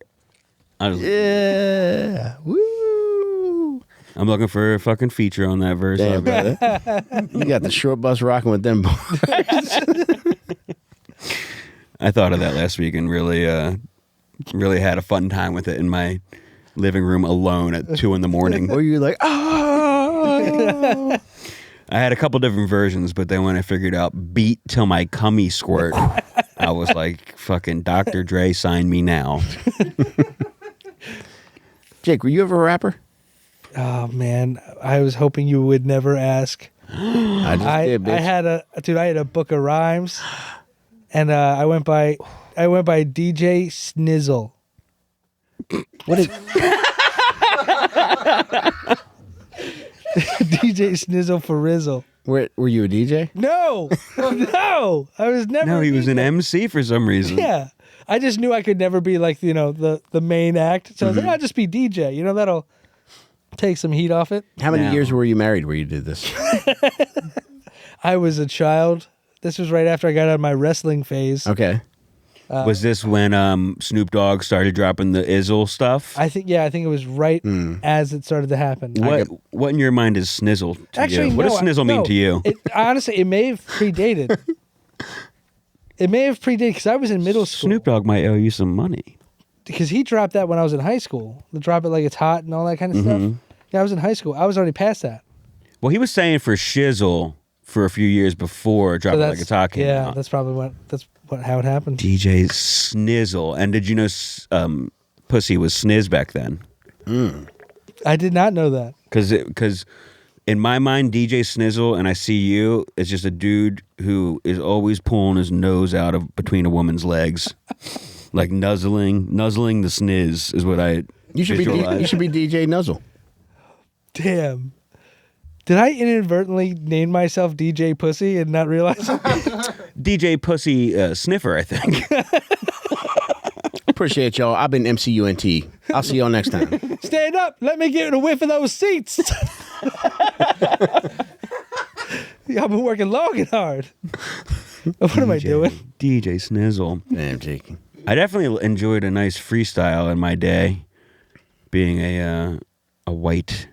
Yeah. Woo. I'm looking for a fucking feature on that verse. Damn, brother. You got the short bus rocking with them boys. I thought of that last week and really had a fun time with it in my living room alone at 2 a.m. Or you're like, oh. I had a couple different versions, but then when I figured out beat till my cummy squirt, I was like, fucking Dr. Dre, sign me now. Jake, were you ever a rapper? Oh man, I was hoping you would never ask. I just did, bitch. I had a book of rhymes, and I went by DJ Snizzle. What is DJ Snizzle for Rizzle. Were you a DJ? No, no, I was never. No, he was an DJ. MC for some reason. Yeah, I just knew I could never be like the main act, so I was like, I'll just be DJ. You know, that'll take some heat off it. How many No. years were you married where you did this? I was a child. This was right after I got out of my wrestling phase. Okay. Was this when Snoop Dogg started dropping the Izzle stuff? I think it was right as it started to happen. What in your mind is Snizzle to Actually, you? What does Snizzle mean to you? Honestly, it may have predated. It may have predated because I was in middle school. Snoop Dogg might owe you some money. Because he dropped that when I was in high school. The drop it like it's hot and all that kind of stuff. Yeah, I was in high school. I was already past that. Well, he was saying for Shizzle for a few years before Drop It Like It's Hot came out. that's probably how it happened. DJ Snizzle. And did you know Pussy was Sniz back then? I did not know that. Because in my mind, DJ Snizzle, and I see you, is just a dude who is always pulling his nose out of between a woman's legs. Like nuzzling the sniz is what I visualize. You should be DJ Nuzzle. Damn. Did I inadvertently name myself DJ Pussy and not realize it? DJ Pussy Sniffer, I think. Appreciate y'all. I've been MCUNT. I'll see y'all next time. Stand up. Let me get a whiff of those seats. I've been working long and hard. What am I doing? DJ Snizzle. Damn, Jake. I definitely enjoyed a nice freestyle in my day, being a white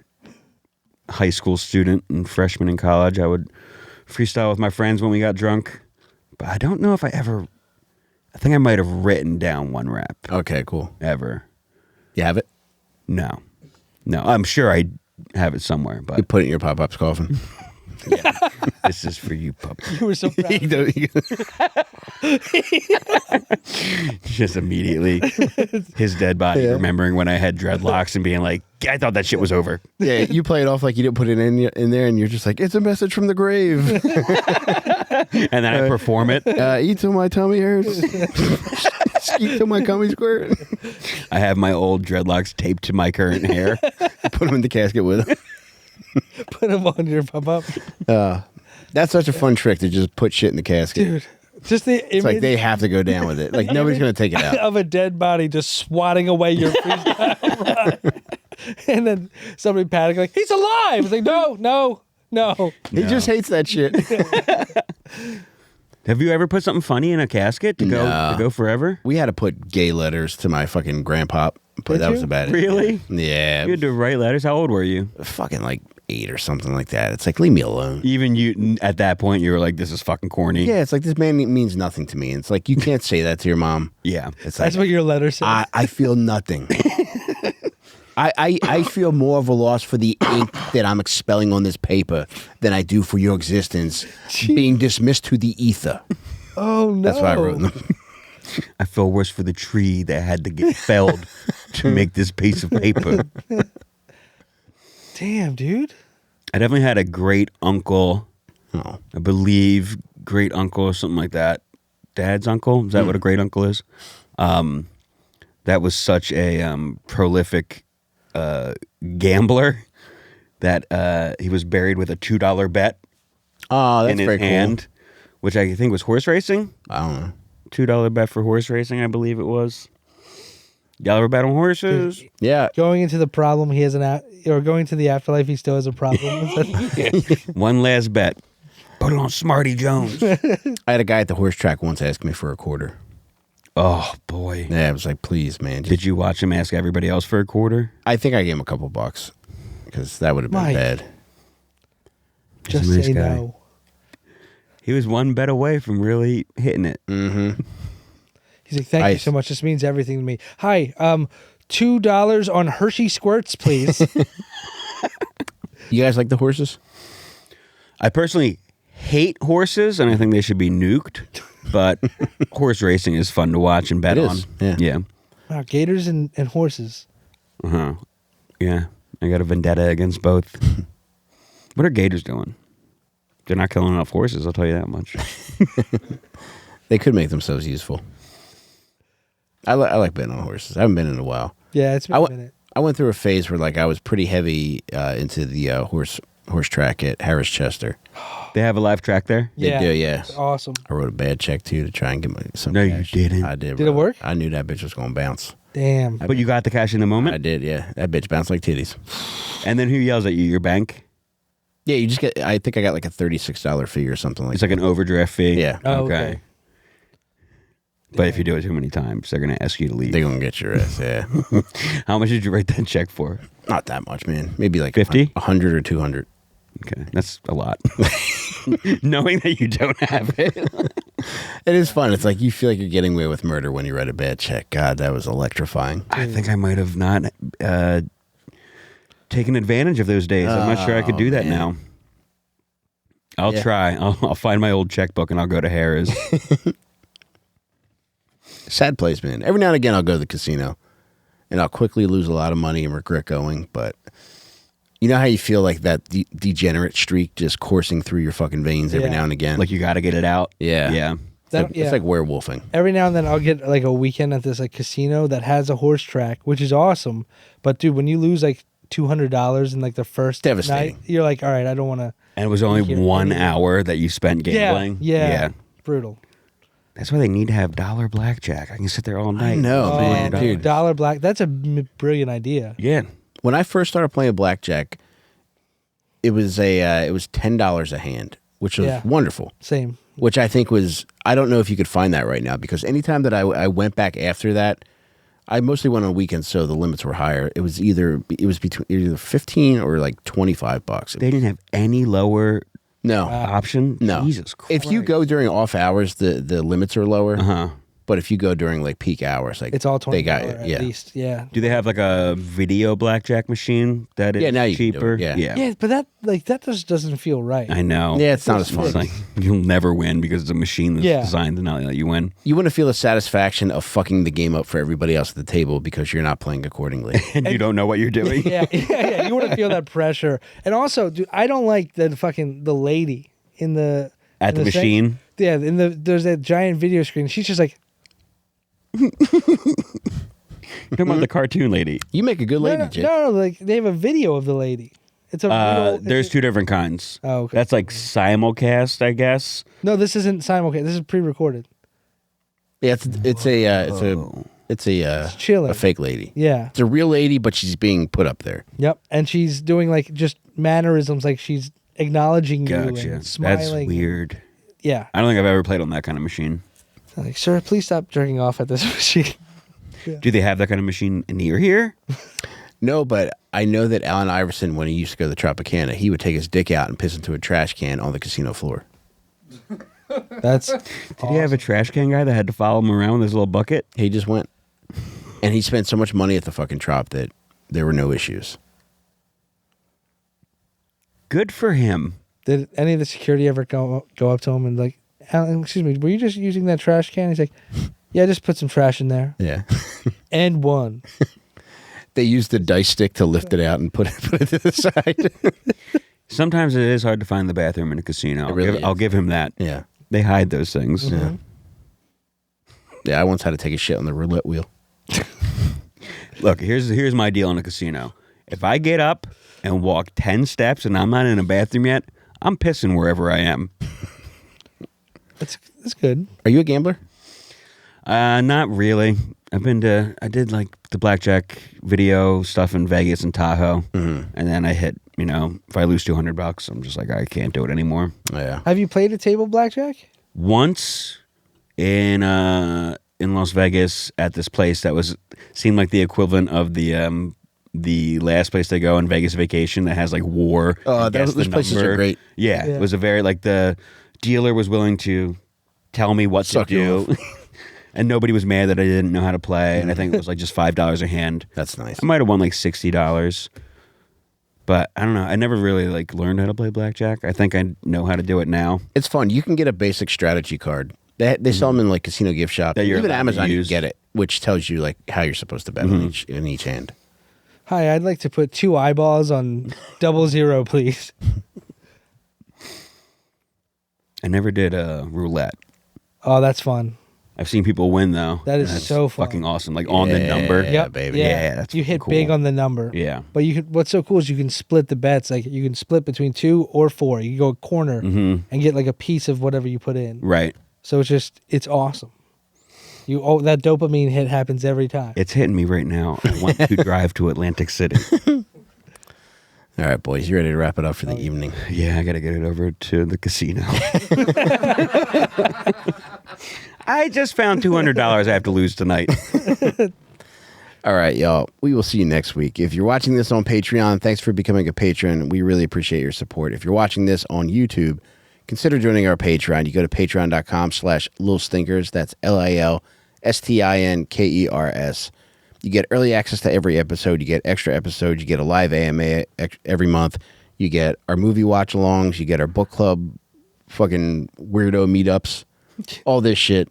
high school student and freshman in college. I would freestyle with my friends when we got drunk, but I don't know if I think I might have written down one rap. Okay, cool. Ever. You have it? No, I'm sure I have it somewhere, You but put it in your Pop-Pop's coffin. this is for you, pup. You were so proud. Just immediately his dead body, remembering when I had dreadlocks and being like, I thought that shit was over. Yeah, you play it off like you didn't put it in there, and you're just like, it's a message from the grave. And then I perform it. Eat till my tummy hurts. Skeet till my cummy squirt. I have my old dreadlocks taped to my current hair. Put them in the casket with him. Put them on your pop-up. That's such a fun trick to just put shit in the casket. Dude, just the image It's like they have to go down with it. Like nobody's going to take it out. of a dead body just swatting away your freestyle run. And then somebody panicking like, he's alive. It's like, no. He just hates that shit. Have you ever put something funny in a casket to go forever? We had to put gay letters to my fucking grandpa, but that was about it. Really? Yeah. You had to write letters? How old were you? Fucking like 8 or something like that. It's like, leave me alone. Even you, at that point, you were like, this is fucking corny. Yeah, it's like, this man means nothing to me. It's like, you can't say that to your mom. Yeah. It's like, That's what your letter says. I feel nothing. I feel more of a loss for the ink that I'm expelling on this paper than I do for your existence being dismissed to the ether. Oh, no. That's why I wrote them. I feel worse for the tree that had to get felled to make this piece of paper. Damn, dude. I definitely had a great uncle, Oh. I believe great uncle or something like that. Dad's uncle? Is that what a great uncle is? That was such a prolific gambler that he was buried with a $2 bet Oh, that's in his very hand, which I think was horse racing. cool. I don't know. $2 bet for horse racing, I believe it was. Y'all ever bet on horses? Yeah. Going into the problem, he has or going to the afterlife, he still has a problem. One last bet. Put it on Smarty Jones. I had a guy at the horse track once ask me for a quarter. Oh, boy. Yeah, I was like, please, man. Did you watch him ask everybody else for a quarter? I think I gave him a couple bucks because that would have been Mike. bad. Just He's a nice say guy. no. He was one bet away from really hitting it. Mm-hmm. He's like, thank you Nice. so much. This means everything to me. Hi, $2 on Hershey squirts, please. You guys like the horses? I personally hate horses, and I think they should be nuked. But horse racing is fun to watch and bet It on. is, yeah. Yeah. Wow, gators and horses. Uh-huh. Yeah. I got a vendetta against both. What are gators doing? They're not killing enough horses, I'll tell you that much. They could make themselves useful. I like betting on horses. I haven't been in a while. Yeah, it's been a minute. I went through a phase where like I was pretty heavy into the horse track at Harris Chester. They have a live track there? They Yeah. do, yeah. It's awesome. I wrote a bad check too to try and get some No, cash. you didn't. I did. Did it bro. work? I knew that bitch was going to bounce. Damn. But you got the cash in the I moment? did, yeah. That bitch bounced like titties. And then who yells at you? Your bank? Yeah, you just get. I think I got like a $36 fee or something like. It's like an overdraft fee? Yeah. Oh, okay. But if you do it too many times, they're going to ask you to leave. They're gonna get your ass. Yeah, How much did you write that check for? not that much, man. Maybe like 50? 100 or 200. Okay, that's a lot. Knowing that you don't have it. It is fun. It's like you feel like you're getting away with murder when you write a bad check. God, that was electrifying. I think I might have not taken advantage of those days. I'm not sure I could do that man. now. I'll Yeah. try. I'll find my old checkbook and I'll go to Harris. Sad place, man. Every now and again, I'll go to the casino, and I'll quickly lose a lot of money and regret going. But you know how you feel like that degenerate streak just coursing through your fucking veins every Yeah. now and again. Like you got to get it out. Yeah. Yeah. It's like werewolfing. Every now and then I'll get like a weekend at this like casino that has a horse track, which is awesome. But dude, when you lose like $200 in like the first Devastating. night, you're like, all right, I don't want to. And it was only Hear 1 anything. hour that you spent gambling. Yeah. Brutal. That's why they need to have dollar blackjack. I can sit there all night. know. Oh, man, dude, dude. dollar black. That's a brilliant idea. Yeah. When I first started playing blackjack, it was $10 a hand, which was Yeah. wonderful. Same. Which I think was, I don't know if you could find that right now, because anytime that I went back after that, I mostly went on weekends, so the limits were higher. It was between either 15 or like $25. They didn't have any lower No, option. no. Jesus Christ. If you go during off hours, the limits are lower. Uh-huh. But if you go during like peak hours, like It's all they $20 got at yeah. least. Yeah. Do they have like a video blackjack machine that is Yeah, now you can do cheaper? it, yeah. Yeah, but that just doesn't feel right. I know. Yeah, it's not as It's fun. like you'll never win because it's a machine that's Yeah. designed to not let you win. You wouldn't feel the satisfaction of fucking the game up for everybody else at the table because you're not playing accordingly. And you don't know what you're doing. yeah. You wouldn't feel that pressure. And also, dude, I don't like the lady in the At the in machine. Yeah, there's that giant video screen. She's just like, You're talking about the cartoon lady. You make a good lady, no, Jake. no, like they have a video of the lady. It's a real, There's two different kinds. Oh, okay. That's like simulcast, I guess. No, this isn't simulcast. This is pre-recorded. Yeah, it's a chilling. a fake lady. Yeah. It's a real lady, but she's being put up there. Yep. And she's doing like just mannerisms, like she's acknowledging you Gotcha. and smiling. That's weird. Yeah. I don't think I've ever played on that kind of machine. Like, sir, please stop jerking off at this machine. Do they have that kind of machine near here? No, but I know that Allen Iverson, when he used to go to the Tropicana, he would take his dick out and piss into a trash can on the casino floor. That's Did he have a trash can guy that had to follow him around with his little bucket? He just went. And he spent so much money at the fucking Trop that there were no issues. Good for him. Did any of the security ever go up to him and like, Alan, excuse me, were you just using that trash can? He's like, yeah, just put some trash in there. Yeah. And one. They used the dice stick to lift it out and put it to the side. Sometimes it is hard to find the bathroom in a casino. really I'll is. give him that. Yeah. They hide those things. Yeah. Yeah, I once had to take a shit on the roulette wheel. Look, here's my deal in a casino. If I get up and walk 10 steps and I'm not in a bathroom yet, I'm pissing wherever I am. That's good. Are you a gambler? Not really. I did like the blackjack video stuff in Vegas and Tahoe, and then I hit, if I lose $200, I'm just like, I can't do it anymore. Yeah. Have you played a table blackjack? Once in Las Vegas at this place that seemed like the equivalent of the last place to go in Vegas Vacation that has like war. Oh, those places are great. Yeah, it was a very like the dealer was willing to tell me what Suck to you do. And nobody was mad that I didn't know how to play. And I think it was like just $5 a hand. That's nice. I might have won like $60. But I don't know. I never really like learned how to play blackjack. I think I know how to do it now. It's fun. You can get a basic strategy card. They sell them in like casino gift shop. That you're Even allowed to Amazon, you use. can get it, which tells you like how you're supposed to bet in each hand. Hi, I'd like to put 2 eyeballs on 00, please. I never did roulette. Oh, that's fun. I've seen people win though. That is and that's so fun. fucking awesome. Like on the number. Yeah, baby. Yeah, that's you hit cool. big on the number. Yeah. But what's so cool is you can split the bets. Like you can split between 2 or 4. You can go a corner and get like a piece of whatever you put in. Right. So it's awesome. That dopamine hit happens every time. It's hitting me right now. I want to drive to Atlantic City. All right, boys, you ready to wrap it up for the evening? Yeah, I got to get it over to the casino. I just found $200 I have to lose tonight. All right, y'all. We will see you next week. If you're watching this on Patreon, thanks for becoming a patron. We really appreciate your support. If you're watching this on YouTube, consider joining our Patreon. You go to patreon.com/lilstinkers. That's LILSTINKERS. You get early access to every episode. You get extra episodes. You get a live AMA every month. You get our movie watch-alongs. You get our book club fucking weirdo meetups. All this shit.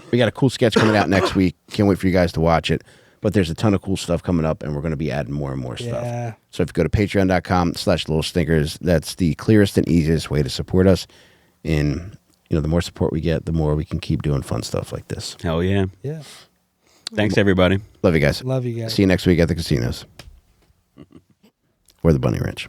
We got a cool sketch coming out next week. Can't wait for you guys to watch it. But there's a ton of cool stuff coming up, and we're going to be adding more and more stuff. So if you go to patreon.com/lilstinkers, that's the clearest and easiest way to support us. And, the more support we get, the more we can keep doing fun stuff like this. Hell yeah. Yeah. Thanks, everybody. Love you guys. Love you guys. See you next week at the casinos. Or the Bunny Ranch.